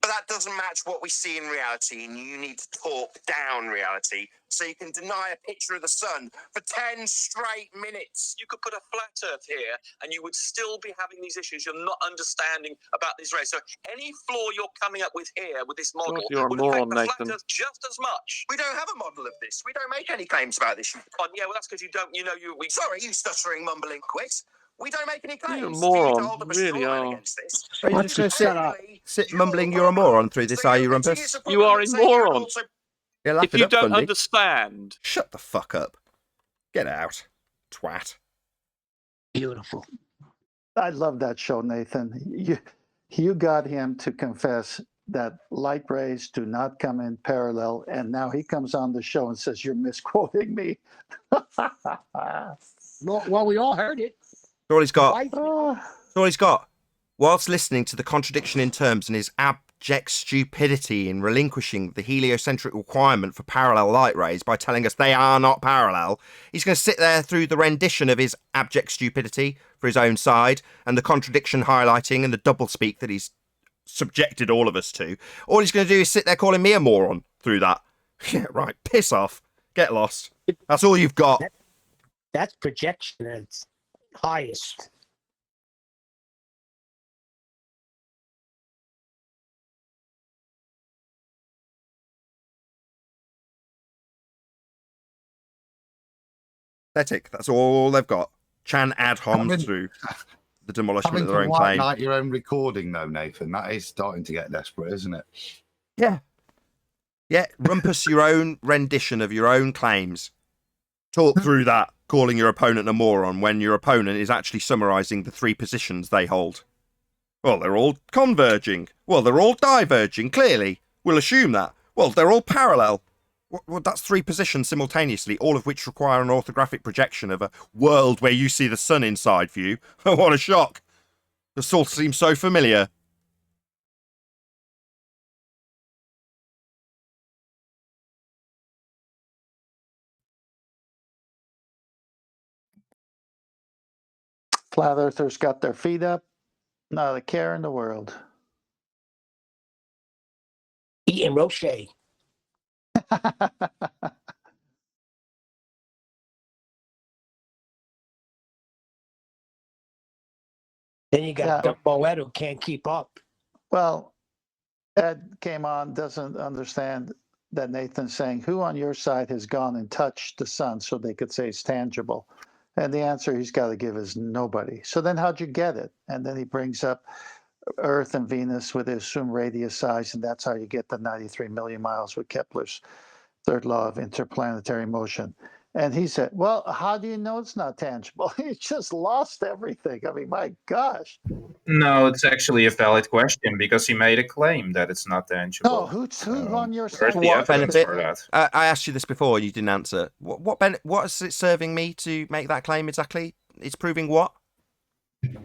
But that doesn't match what we see in reality, and you need to talk down reality so you can deny a picture of the sun for 10 straight minutes. You could put a flat Earth here, and you would still be having these issues you're not understanding about these rays. So any flaw you're coming up with here with this model you're a would moron, affect the Nathan. flat Earth just as much. We don't have a model of this. We don't make any claims about this. Yeah, well, that's because you don't. Sorry, you stuttering, mumbling quit. We don't make any claims. You're a For you to moron, hold up a really straw man are. against this. Why are you just gonna sit mumbling you're a moron through this, are you, Rumpus? You are a moron. Yeah, laugh If it you up, don't Fundy. understand. Shut the fuck up. Get out, twat. Beautiful. I love that show, Nathan. You got him to confess that light rays do not come in parallel, and now he comes on the show and says, you're misquoting me. Well, we all heard it. That's all he's got. Why- That's all he's got. Whilst listening to the contradiction in terms and his abject stupidity in relinquishing the heliocentric requirement for parallel light rays by telling us they are not parallel, he's going to sit there through the rendition of his abject stupidity for his own side and the contradiction highlighting and the doublespeak that he's subjected all of us to. All he's going to do is sit there calling me a moron through that. Yeah, right. Piss off. Get lost. That's all you've got. That's projection at its highest. Pathetic. That's all they've got. Chan ad homs through the demolishment Having of their to own white claim. knight your own recording, though, Nathan, that is starting to get desperate, isn't it? Yeah. Yeah, rumpus your own rendition of your own claims. Talk through that, calling your opponent a moron when your opponent is actually summarising the three positions they hold. Well, they're all converging. Well, they're all diverging, clearly. We'll assume that. Well, they're all parallel. Well, that's three positions simultaneously, all of which require an orthographic projection of a world where you see the sun inside view. What a shock. This all seems so familiar. Flat earthers got their feet up, not a care in the world. Eating Roche. Then you got Dumbo Ed who can't keep up. Well, Ed came on, doesn't understand that Nathan's saying, who on your side has gone and touched the sun so they could say it's tangible? And the answer he's got to give is nobody. So then how'd you get it? And then he brings up Earth and Venus with the assumed radius size, and that's how you get the 93 million miles with Kepler's third law of interplanetary motion. And he said, well, how do you know it's not tangible? He just lost everything. I mean, my gosh. No, it's actually a valid question because he made a claim that it's not tangible. No, who's on your Where's side? the evidence for that? I asked you this before, you didn't answer. What is it serving me to make that claim exactly? It's proving what?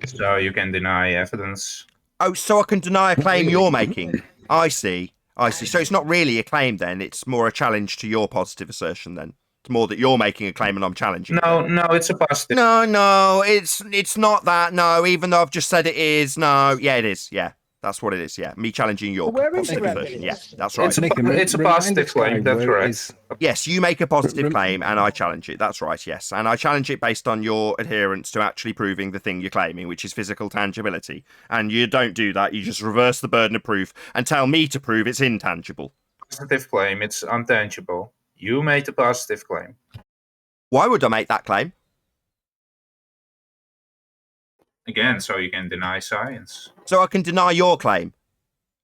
So you can deny evidence. Oh, so I can deny a claim you're making. I see. So it's not really a claim then. It's more a challenge to your positive assertion then. It's more that you're making a claim and I'm challenging. No, it's a positive. No, it's not that. No, even though I've just said it is. No, yeah, it is. Yeah, that's what it is. Yeah, me challenging your positive assertion. Yeah, that's right. It's a positive claim. That's right. Yes, you make a positive claim and I challenge it. That's right, yes. And I challenge it based on your adherence to actually proving the thing you're claiming, which is physical tangibility. And you don't do that. You just reverse the burden of proof and tell me to prove it's intangible. Positive claim. It's untangible. You made a positive claim. Why would I make that claim? again, so you can deny science. So I can deny your claim.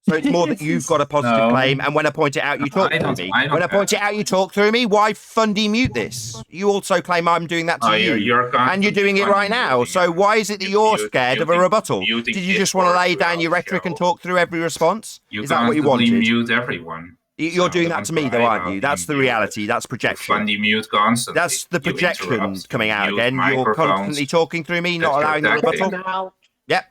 So it's more that you've got a positive No. claim, and when I point it out, you talk through me. When I point it out, you talk through me. Why fundy mute this? You also claim I'm doing that to you, and you're doing it right now. So why is it that you're scared of a rebuttal? Did you just want to lay down your rhetoric and talk through every response? You Is that what you wanted? mute everyone. You're doing that to me, though, aren't you? That's the reality. That's projection. Fundy mute constantly. That's the projection interrupt, coming out mute again. You're microphones. constantly talking through me, not That's your allowing the tactic. rebuttal. Yep.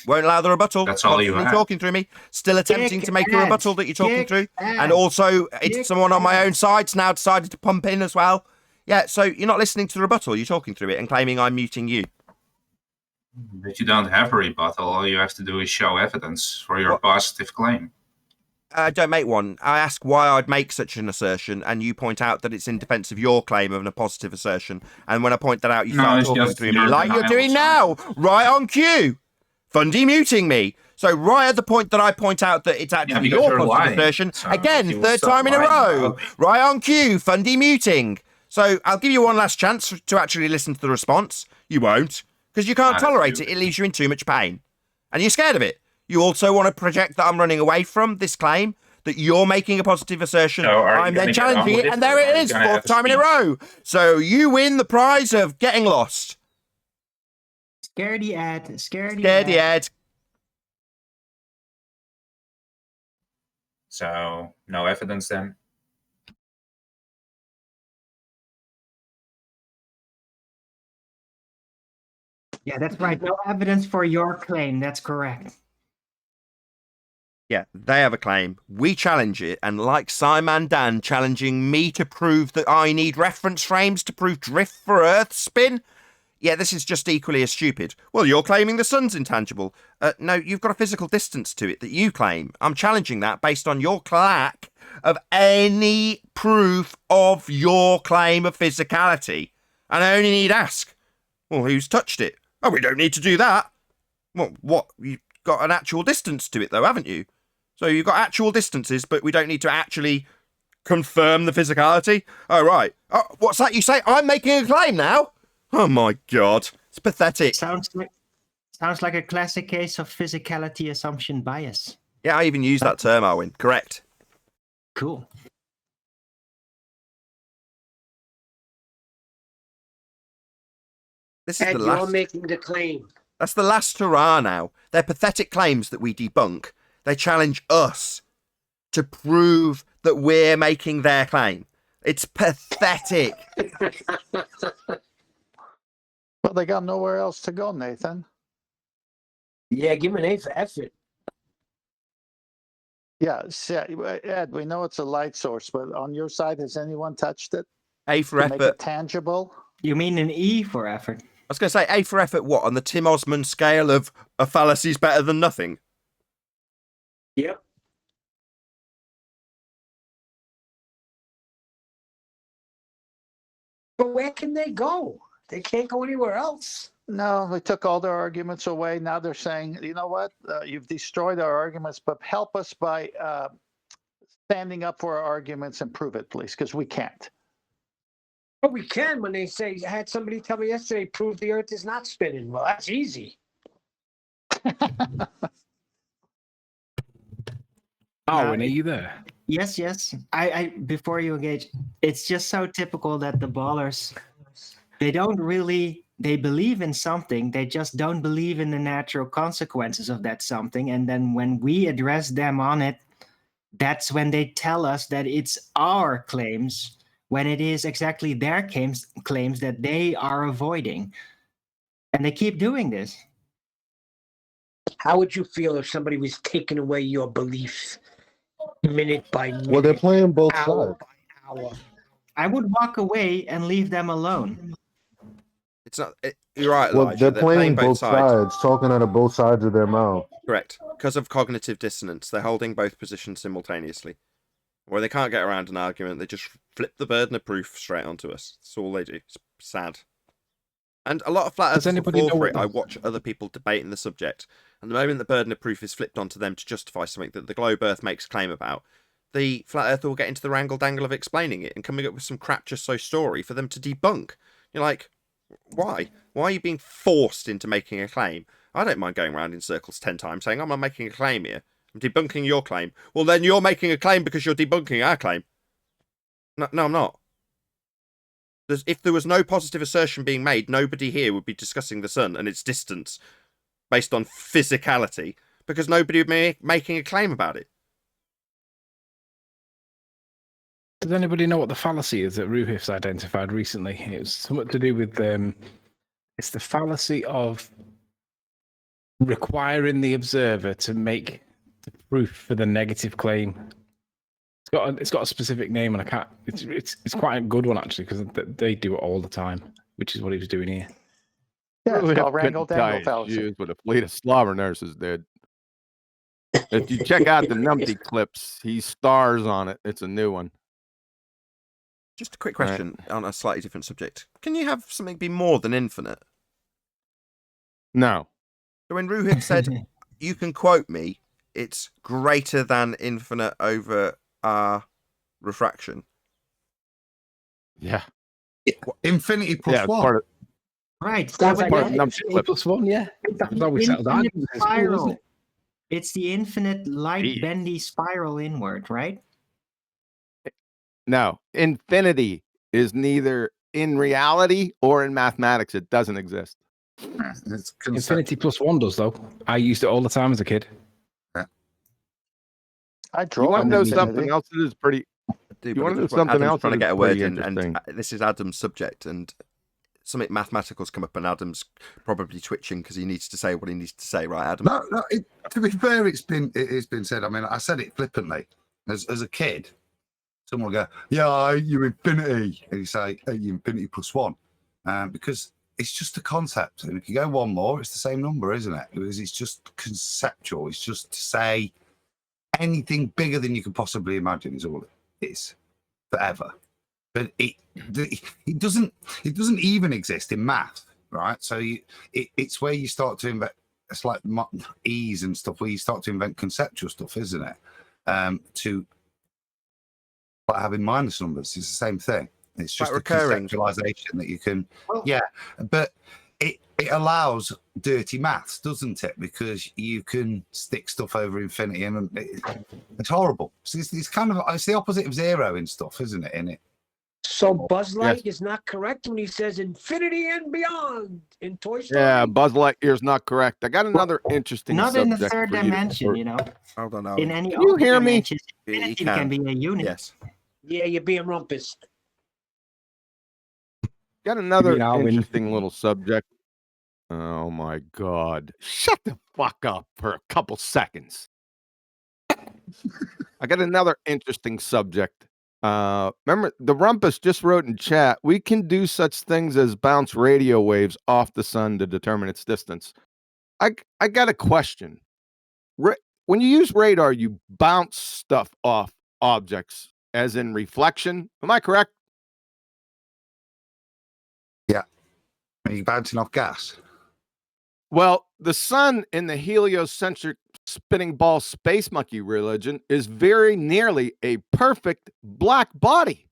Won't allow the rebuttal. That's all you Constantly have. talking through me. Still attempting to make a rebuttal that you're talking through. And also, it's someone on my own side's now decided to pump in as well. Yeah, so you're not listening to the rebuttal. You're talking through it and claiming I'm muting you. But you don't have a rebuttal. All you have to do is show evidence for your positive claim. I don't make one. I ask why I'd make such an assertion, and you point out that it's in defense of your claim of a positive assertion. And when I point that out, you start talking through me like you're doing now, right on cue. Fundy muting me. So right at the point that I point out that it's actually your positive assertion, again, third time in a row, right on cue, Fundy muting. So I'll give you one last chance to actually listen to the response. You won't, because you can't tolerate it. It leaves you in too much pain. And you're scared of it. You also want to project that I'm running away from this claim, that you're making a positive assertion. So I'm then challenging it, and there it is, fourth time in a row. So you win the prize of getting lost. Scaredy ad. Scaredy ad. So, no evidence then? Yeah, that's right. No evidence for your claim. That's correct. Yeah, they have a claim. We challenge it, and like Simon Dan challenging me to prove that I need reference frames to prove drift for Earth spin. Yeah, this is just equally as stupid. Well, you're claiming the sun's intangible. No, you've got a physical distance to it that you claim. I'm challenging that based on your lack of any proof of your claim of physicality. And I only need ask, well, who's touched it? Oh, we don't need to do that. Well, what? You've got an actual distance to it, though, haven't you? So you've got actual distances, but we don't need to actually confirm the physicality? Oh, right. Oh, what's that you say? I'm making a claim now? Oh, my God. It's pathetic. Sounds like a classic case of physicality assumption bias. Yeah, I even use that term, Arwin. Correct. Cool. This is Ed, the you're last. making the claim. That's the last hurrah now. They're pathetic claims that we debunk. They challenge us to prove that we're making their claim. It's pathetic. Well, they got nowhere else to go, Nathan. Yeah, give him an A for effort. Yeah, Ed, we know it's a light source, but on your side, has anyone touched it? A for to make effort. it tangible? You mean an E for effort? I was going to say A for effort, what? On the Tim Osmond scale of a fallacy's better than nothing? Yep. But where can they go? They can't go anywhere else. No, they took all their arguments away. Now they're saying, you know what? You've destroyed our arguments, but help us by standing up for our arguments and prove it, please, because we can't. But we can when they say, I had somebody tell me yesterday, prove the earth is not spinning. Well, that's easy. Are you there? Yes, yes. I before you engage, it's just so typical that the ballers, they believe in something, they just don't believe in the natural consequences of that something. And then when we address them on it, that's when they tell us that it's our claims, when it is exactly their claims that they are avoiding. And they keep doing this. How would you feel if somebody was taking away your beliefs minute by minute? Well, they're playing both hour sides. by hour? I would walk away and leave them alone. It's not. You're right, Well, Elijah. they're playing both sides, talking out of both sides of their mouth. Correct. Because of cognitive dissonance, they're holding both positions simultaneously. Where they can't get around an argument, they just flip the burden of proof straight onto us. That's all they do. It's sad. And a lot of flat earthers anybody fall know for what it. I watch other people debating the subject, and the moment the burden of proof is flipped onto them to justify something that the globe Earth makes claim about, the flat earther will get into the wrangle-dangle of explaining it and coming up with some crap just so story for them to debunk. You're like, Why? Why are you being forced into making a claim? I don't mind going around in circles 10 times saying, I'm not making a claim here. I'm debunking your claim. Well, then you're making a claim because you're debunking our claim. No, I'm not. If there was no positive assertion being made, nobody here would be discussing the sun and its distance based on physicality, because nobody would be making a claim about it. Does anybody know what the fallacy is that Ruhif's identified recently? It's something to do with it's the fallacy of requiring the observer to make the proof for the negative claim. It's got a specific name, and I can't. It's quite a good one actually, because they do it all the time, which is what he was doing here. Yeah, it's called Couldn't Wrangle tie Dangle his fallacy. shoes with a fleet of slobber nurses did. If you check out the Numpty clips, he stars on it. It's a new one. Just a quick question on a slightly different subject. Can you have something be more than infinite? No. So when Ruhif said, you can quote me, it's greater than infinite over our refraction. Yeah. Infinity plus one. Part of, Right. That's That part would of Numpty plus one, yeah. That's how we settled that. infinite spiral. It's the infinite light bendy spiral inward, right? No. Infinity is neither in reality or in mathematics. It doesn't exist. It's Infinity plus one does, though. I used it all the time as a kid. I You draw want to on know infinity. something else that is pretty... Do, You want to know Adam's something else trying to that get is a word pretty in, interesting? and this is Adam's subject, and something mathematical's come up, and Adam's probably twitching because he needs to say what he needs to say, right, Adam? No. To be fair, it's been said. I mean, I said it flippantly. As a kid, someone will go, "Yeah, you infinity," and you say, "Hey, you infinity plus one," because it's just a concept, and if you go one more, it's the same number, isn't it? Because it's just conceptual. It's just to say anything bigger than you can possibly imagine is all it is forever. But it doesn't even exist in math, right? So it's where you start to invent. It's like ease and stuff, where you start to invent conceptual stuff, isn't it? To like having minus numbers is the same thing. It's just a conceptualization that you can, but it allows dirty maths, doesn't it? Because you can stick stuff over infinity, and it's horrible. So it's kind of it's the opposite of zero in stuff, isn't it? In it. So Buzz Light is not correct when he says infinity and beyond in Toy Story? Yeah, Buzz Lightyear's not correct. I got another interesting Not subject in the third for dimension, you know. Hold on, In any Can you other hear me? dimensions, infinity can be a unit. Yes. Yeah, you're being rumpus. Got another You mean Alvin? interesting little subject. Oh my God. Shut the fuck up for a couple seconds. I got another interesting subject. Remember, the Rumpus just wrote in chat, we can do such things as bounce radio waves off the sun to determine its distance. I got a question. When you use radar, you bounce stuff off objects, as in reflection. Am I correct? Yeah. Are you bouncing off gas? Well, the sun in the heliocentric spinning ball space monkey religion is very nearly a perfect black body.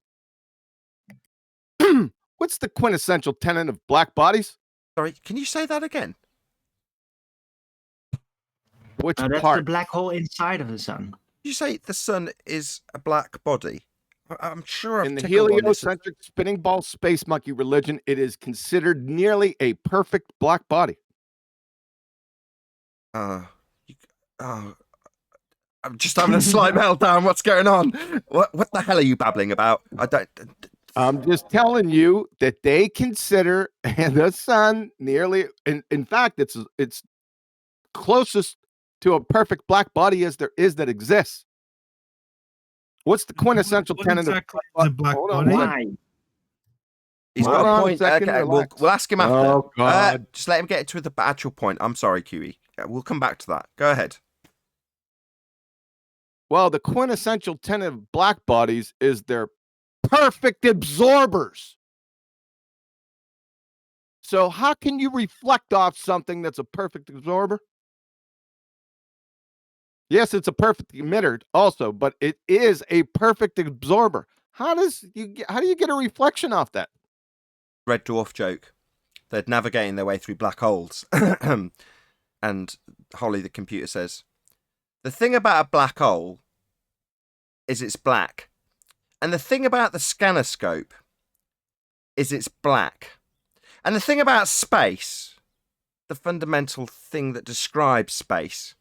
What's the quintessential tenet of black bodies? Sorry, can you say that again? Which That's part? the black hole inside of the sun. Did you say the sun is a black body? I'm sure I've In the tickled on this. heliocentric spinning ball space monkey religion, it is considered nearly a perfect black body. I'm just having a slight meltdown. What's going on? What the hell are you babbling about? I'm just telling you that they consider the sun nearly, in fact, it's closest to a perfect black body as there is that exists. What's the quintessential tenet of the black body? He's got a point. Okay, we'll ask him after. Oh, God. Just let him get to the actual point. I'm sorry, QE. We'll come back to that. Go ahead. Well, the quintessential tenet of black bodies is they're perfect absorbers. So how can you reflect off something that's a perfect absorber? Yes, it's a perfect emitter also, but it is a perfect absorber. How do you get a reflection off that? Red dwarf joke. They're navigating their way through black holes. And Holly, the computer, says, the thing about a black hole is it's black. And the thing about the scanner scope is it's black. And the thing about space, the fundamental thing that describes space,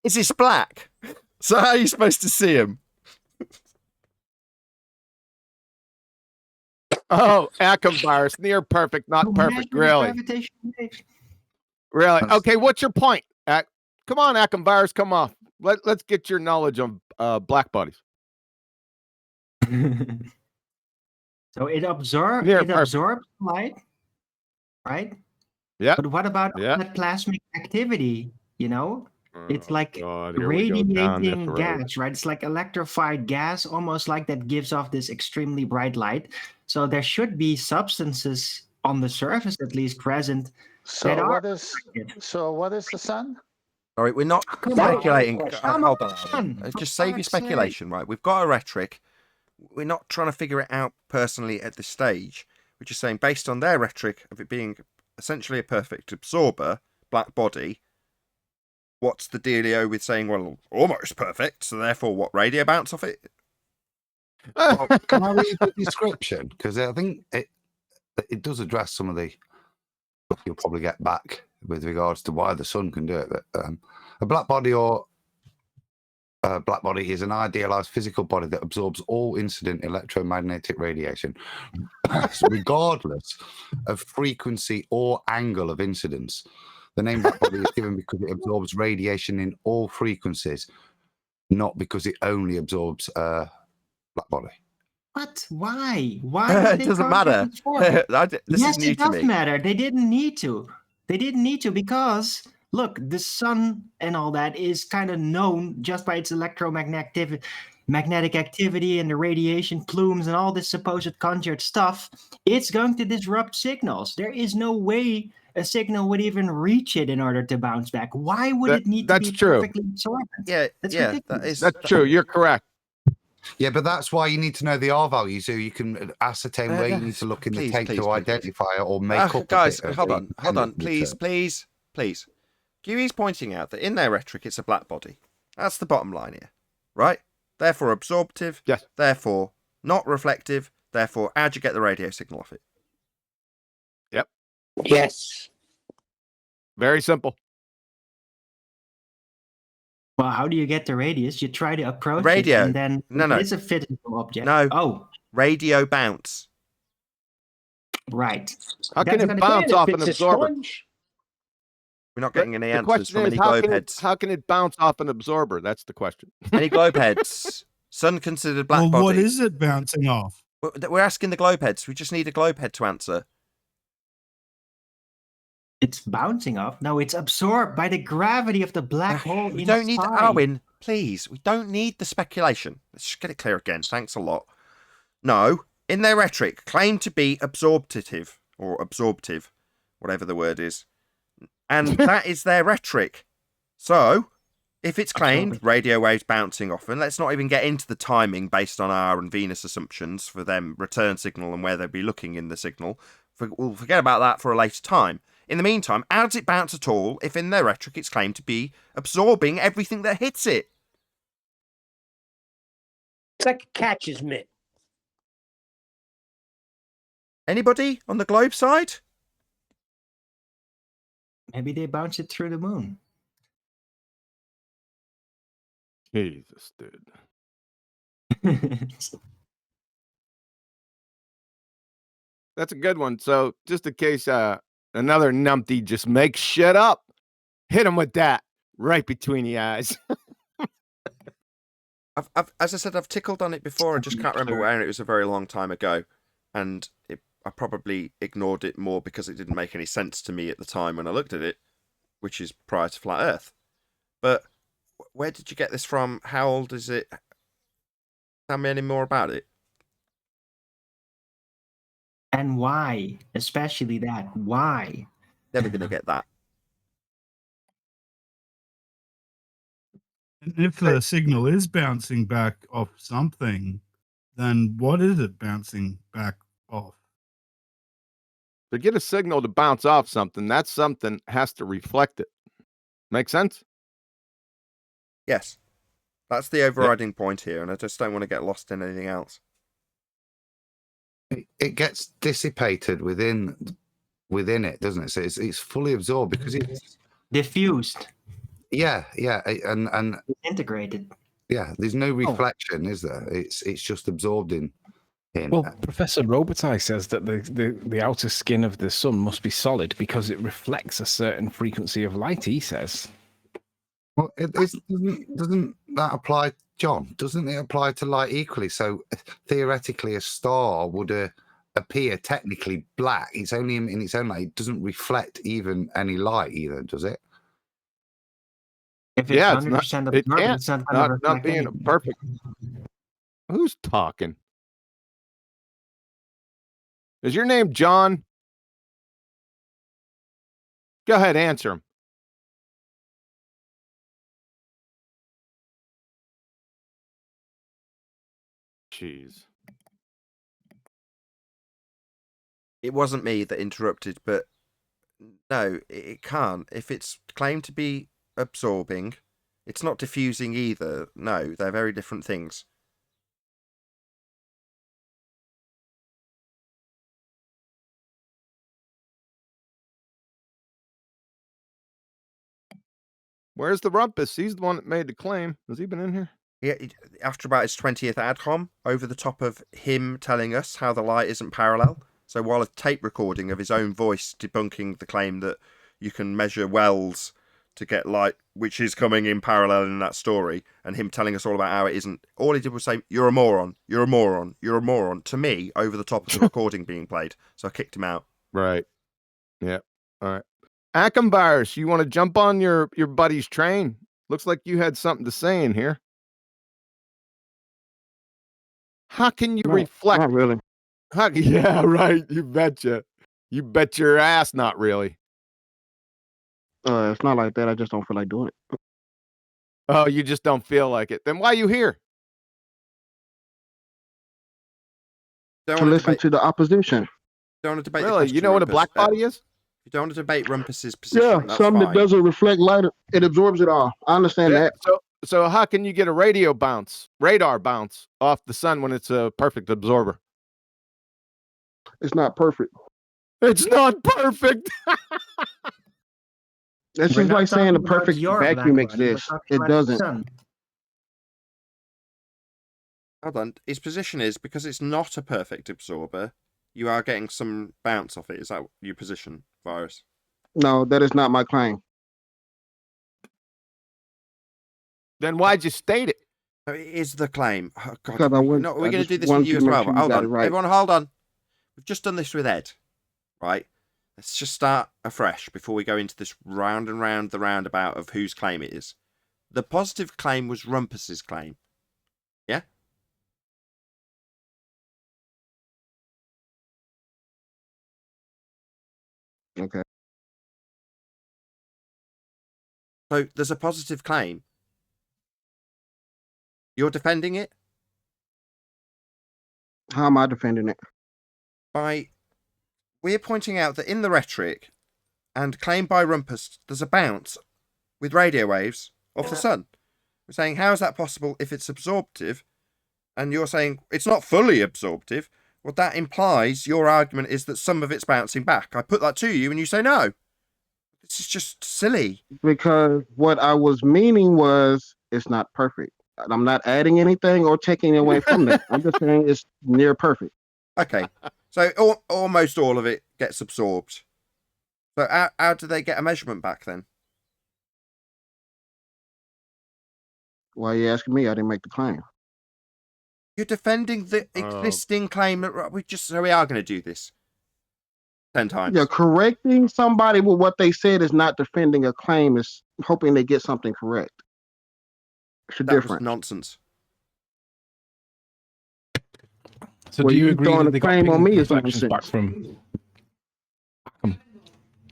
is it's black. So how are you supposed to see them? Oh, Ackham virus, near perfect, not perfect. Really? Really? Okay, what's your point? Come on, Ackham virus, come on. Let's get your knowledge on black bodies. So it absorbs light, right? Yeah. But what about that plasmic activity? You know, it's like radiating gas, right? It's like electrified gas, almost like that gives off this extremely bright light. So there should be substances on the surface, at least, present. So what is the sun? All right, we're not speculating. Hold on. Just save your speculation, right? We've got a rhetoric. We're not trying to figure it out personally at this stage. We're just saying, based on their rhetoric of it being essentially a perfect absorber, black body, what's the dealio with saying, well, almost perfect, so therefore what, radio bounce off it? Well, can I read the description? Because I think it does address some of the stuff you'll probably get back with regards to why the sun can do it. But, a black body is an idealized physical body that absorbs all incident electromagnetic radiation, regardless of frequency or angle of incidence. The name black body is given because it absorbs radiation in all frequencies, not because it only absorbs black body. What? Why? Why? It doesn't matter. Yes, it does matter. They didn't need to. They didn't need to because, look, the sun and all that is kind of known just by its magnetic activity and the radiation plumes and all this supposed conjured stuff. It's going to disrupt signals. There is no way a signal would even reach it in order to bounce back. Why would it need to be perfectly absorbent? Yeah, that's true. You're correct. Yeah, but that's why you need to know the R value so you can ascertain where you need to look in the tape to identify it or make up. Guys, hold on, please. Kiwi's pointing out that in their rhetoric it's a black body. That's the bottom line here, right? Therefore absorptive. Yes. Therefore not reflective. Therefore, how'd you get the radio signal off it? Yep. Yes. Very simple. Well, how do you get the radius? You try to approach radio. it, and then it's a physical object. No. Oh. Radio bounce. Right. How can it bounce off an absorber? We're not getting any the answers from any how globe can heads. How can it bounce off an absorber? That's the question. Any globe heads? Sun considered black body. What is it bouncing off? We're asking the globe heads. We just need a globe head to answer. It's bouncing off. No, it's absorbed by the gravity of the black hole. We don't need Arwin, please. We don't need the speculation. Let's just get it clear again. Thanks a lot. No, in their rhetoric, claim to be absorptive or absorptive, whatever the word is. And that is their rhetoric. So, if it's claimed radio waves bouncing off, and let's not even get into the timing based on our and Venus assumptions for them return signal and where they'll be looking in the signal, we'll forget about that for a later time. In the meantime, how does it bounce at all if in their rhetoric it's claimed to be absorbing everything that hits it? It's like a catcher's mitt. Anybody on the globe side? Maybe they bounce it through the moon. Jesus, dude. That's a good one. So, just in case another numpty just makes shit up, hit him with that right between the eyes. As I said, I've tickled on it before. I just can't remember where. It was a very long time ago, and I probably ignored it more because it didn't make any sense to me at the time when I looked at it, which is prior to Flat Earth. But where did you get this from? How old is it? Tell me any more about it. And why? Especially that. Why? Never going to get that. And if the signal is bouncing back off something, then what is it bouncing back off? To get a signal to bounce off something, that something has to reflect it. Make sense? Yes. That's the overriding point here, and I just don't want to get lost in anything else. It gets dissipated within it, doesn't it? So it's fully absorbed because it's diffused. Yeah, and integrated. Yeah, there's no reflection, is there? It's just absorbed in. Well, Professor Robitaille says that the outer skin of the sun must be solid because it reflects a certain frequency of light. He says. Well, doesn't that apply, John? Doesn't it apply to light equally? So theoretically, a star would appear technically black. It's only in its own light. It doesn't reflect even any light either, does it? If it's 100% it absorbed, can't. it's not going to Not reflect being anything. perfect. Who's talking? Is your name John? Go ahead, answer him. Jeez. It wasn't me that interrupted, but no, it can't. If it's claimed to be absorbing, it's not diffusing either. No, they're very different things. Where's the rumpus? He's the one that made the claim. Has he been in here? Yeah, after about his 20th AdCom, over the top of him telling us how the light isn't parallel. So while a tape recording of his own voice debunking the claim that you can measure wells to get light, which is coming in parallel in that story, and him telling us all about how it isn't, all he did was say, "You're a moron, you're a moron, you're a moron," to me over the top of the recording being played. So I kicked him out. Right. Yeah. All right. Ackenbars, you want to jump on your buddy's train? Looks like you had something to say in here. How can you reflect? Not really. Yeah, right. You betcha. You bet your ass not really. It's not like that. I just don't feel like doing it. Oh, you just don't feel like it. Then why are you here? To listen to the opposition. Don't want to debate. Really? You know what a black body is? You don't want to debate Rumpus's position. Yeah, that's something fine. that doesn't reflect light, it absorbs it all. I understand that. So how can you get a radar bounce off the sun when it's a perfect absorber? It's not perfect. It's not perfect. That's just like saying the perfect vacuum exists. It doesn't. Hold on. His position is because it's not a perfect absorber, you are getting some bounce off it. Is that your position, Virus? No, that is not my claim. Then why'd you state it? No, it is the claim. Oh, God. Because I went, No, we're I going to just do this wanted with you to as make well. sure But you hold got on. it right. Everyone, hold on. We've just done this with Ed, right? Let's just start afresh before we go into this round and round the roundabout of whose claim it is. The positive claim was Rumpus's claim. Yeah? Okay. So there's a positive claim. You're defending it? How am I defending it? We're pointing out that in the rhetoric and claimed by Rumpus, there's a bounce with radio waves off the sun. We're saying, how is that possible if it's absorptive? And you're saying it's not fully absorptive. Well, that implies your argument is that some of it's bouncing back. I put that to you and you say no. This is just silly. Because what I was meaning was it's not perfect. I'm not adding anything or taking away from that. I'm just saying it's near perfect. Okay. So almost all of it gets absorbed. So how do they get a measurement back then? Why are you asking me? I didn't make the claim. You're defending the existing claim that we are going to do this 10 times. Yeah, correcting somebody with what they said is not defending a claim. Is hoping they get something correct. It's a difference. Was nonsense. So do you agree throwing that a they got claim on ping me is reflections back nonsense. from?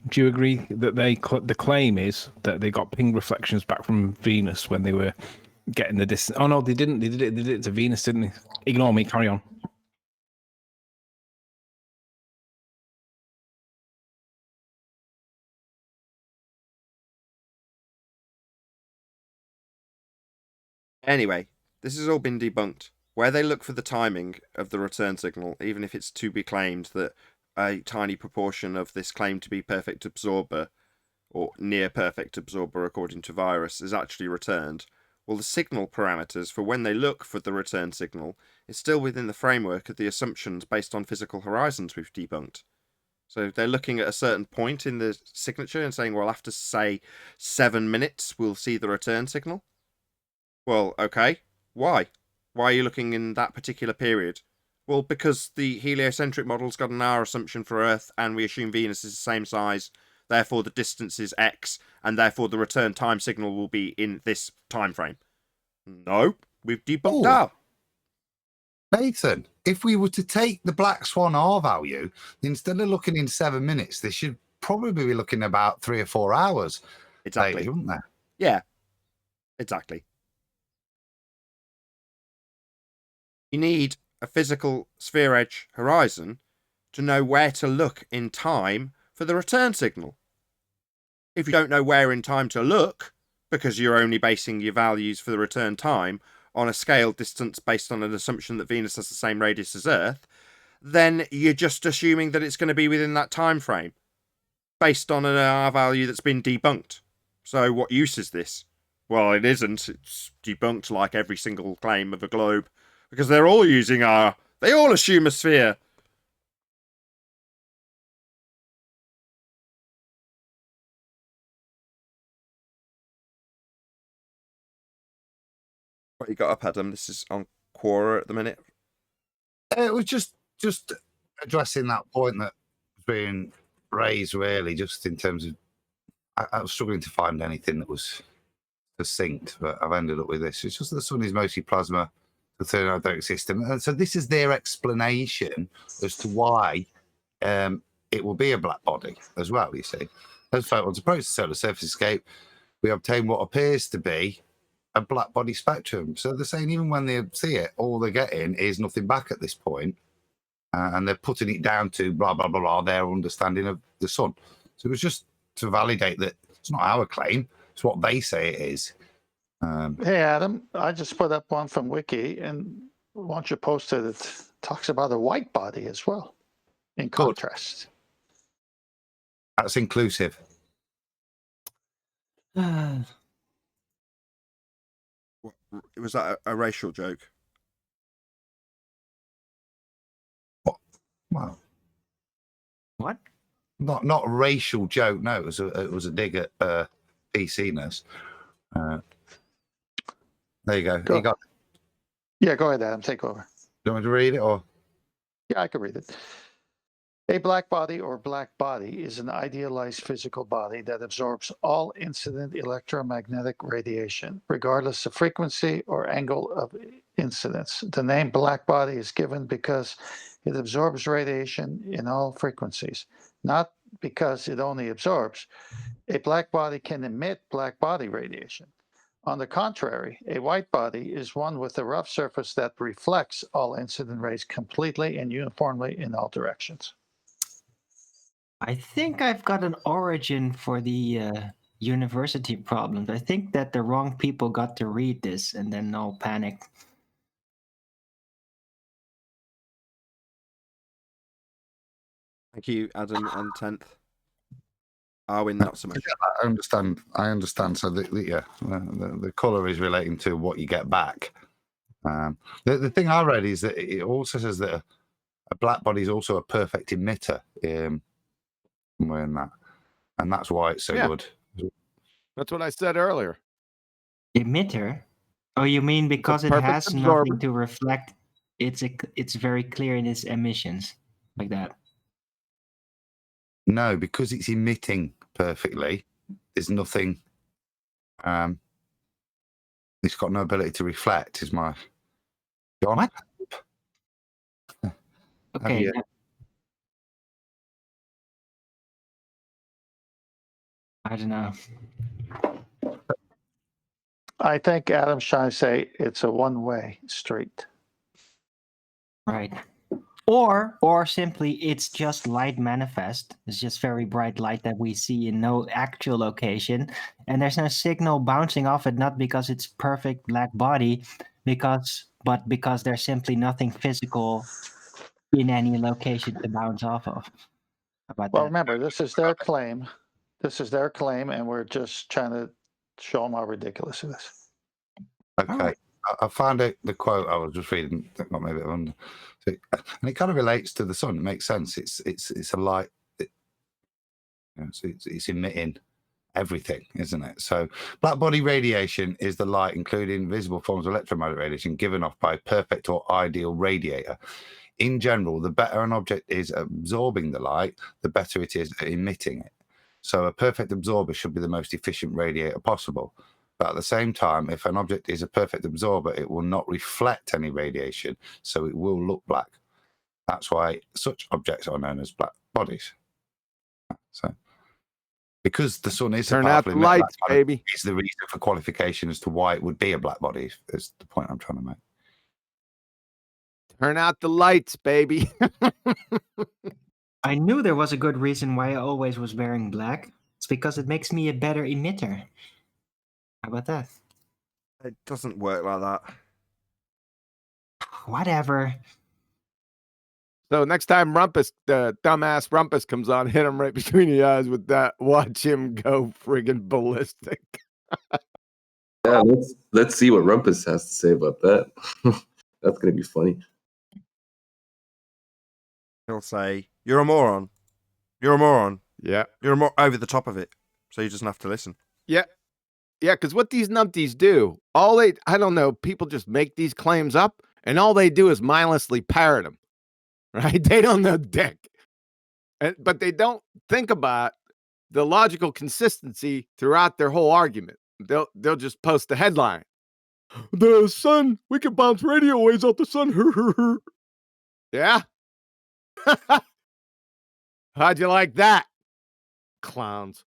Do you agree that the claim is that they got ping reflections back from Venus when they were getting the distance? Oh no, they didn't. They did it to Venus, didn't they? Ignore me. Carry on. Anyway, this has all been debunked. Where they look for the timing of the return signal, even if it's to be claimed that a tiny proportion of this claimed to be perfect absorber, or near perfect absorber according to virus, is actually returned, well, the signal parameters for when they look for the return signal is still within the framework of the assumptions based on physical horizons we've debunked. So they're looking at a certain point in the signature and saying, well, after, say, 7 minutes, we'll see the return signal. Well, okay. Why? Why are you looking in that particular period? Well, because the heliocentric model's got an hour assumption for Earth, and we assume Venus is the same size, therefore the distance is X, and therefore the return time signal will be in this time frame. No, we've debunked that. Nathan, if we were to take the Black Swan R value, instead of looking in 7 minutes, they should probably be looking about 3 or 4 hours. Exactly. Lately, wouldn't they? Yeah, exactly. You need a physical sphere edge horizon to know where to look in time for the return signal. If you don't know where in time to look, because you're only basing your values for the return time on a scale distance based on an assumption that Venus has the same radius as Earth, then you're just assuming that it's going to be within that time frame, based on an R value that's been debunked. So what use is this? Well, it isn't. It's debunked like every single claim of a globe, because they're all using R. They all assume a sphere. What you got up, Adam? This is on Quora at the minute. It was just addressing that point that was being raised, really, just in terms of I was struggling to find anything that was succinct, but I've ended up with this. It's just that the sun is mostly plasma, the thermodynamic system, and so this is their explanation as to why it will be a black body as well. You see, as photons approach the solar surface escape, we obtain what appears to be a black body spectrum. So they're saying even when they see it, all they're getting is nothing back at this point, and they're putting it down to blah blah blah blah their understanding of the sun. So it was just to validate that it's not our claim; it's what they say it is. Hey Adam, I just put up one from Wiki, and once you posted it, talks about a white body as well. In contrast, That's inclusive. Was that a racial joke? Well, what? Not a racial joke. No, it was a dig at PC-ness. There you go. You got. Yeah, go ahead, Adam. Take over. Do you want me to read it or? Yeah, I can read it. A black body or black body is an idealized physical body that absorbs all incident electromagnetic radiation, regardless of frequency or angle of incidence. The name black body is given because it absorbs radiation in all frequencies, not because it only absorbs. A black body can emit black body radiation. On the contrary, a white body is one with a rough surface that reflects all incident rays completely and uniformly in all directions. I think I've got an origin for the university problems. I think that the wrong people got to read this and then all panicked. Thank you, Adam and 10th. Arwin, not so much. I understand. So the colour is relating to what you get back. The thing I read is that it also says that a black body is also a perfect emitter. Somewhere in that, and that's why it's so good. That's what I said earlier. Emitter? Oh, you mean because it has absorber. nothing to reflect? It's very clear in its emissions, like that. No, because it's emitting perfectly. There's nothing. It's got no ability to reflect. Is my. John? Okay. I don't know. I think Adam's trying to say it's a one-way street. Right. Or simply it's just light manifest. It's just very bright light that we see in no actual location, and there's no signal bouncing off it, not because it's perfect black body, but because there's simply nothing physical in any location to bounce off of. How about Well, that? remember, this is their claim. This is their claim, and we're just trying to show them how ridiculous it is. Okay. I found out the quote I was just reading that got me a bit under, and it kind of relates to the sun. It makes sense. It's a light. It's emitting everything, isn't it? So black body radiation is the light, including visible forms of electromagnetic radiation, given off by a perfect or ideal radiator. In general, the better an object is at absorbing the light, the better it is at emitting it. So a perfect absorber should be the most efficient radiator possible. But at the same time, if an object is a perfect absorber, it will not reflect any radiation, so it will look black. That's why such objects are known as black bodies. So, because the sun is Turn out the lights, baby. Is the reason for qualification as to why it would be a black body. Is the point I'm trying to make. Turn out the lights, baby. I knew there was a good reason why I always was wearing black. It's because it makes me a better emitter. How about that? It doesn't work like that. Whatever. So next time Rumpus, the dumbass Rumpus comes on, hit him right between the eyes with that. Watch him go friggin' ballistic. Yeah, let's see what Rumpus has to say about that. That's gonna be funny. He'll say, "You're a moron. You're a moron. Yeah. You're over the top of it." So he doesn't have to listen. Yeah. Yeah, because what these numpties do, I don't know, people just make these claims up, and all they do is mindlessly parrot them, right? They don't know dick. But they don't think about the logical consistency throughout their whole argument. They'll just post the headline. The sun, we can bounce radio waves off the sun. Yeah? How'd you like that? Clowns.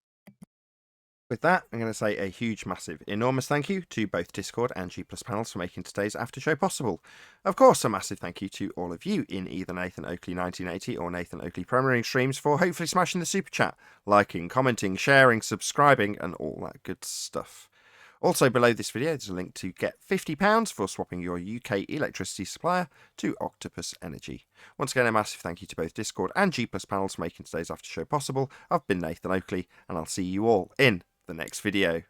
With that, I'm going to say a huge, massive, enormous thank you to both Discord and G+ panels for making today's after show possible. Of course, a massive thank you to all of you in either Nathan Oakley 1980 or Nathan Oakley premiering streams for hopefully smashing the super chat, liking, commenting, sharing, subscribing, and all that good stuff. Also below this video, there's a link to get £50 for swapping your UK electricity supplier to Octopus Energy. Once again, a massive thank you to both Discord and G+ panels for making today's after show possible. I've been Nathan Oakley, and I'll see you all in the next video.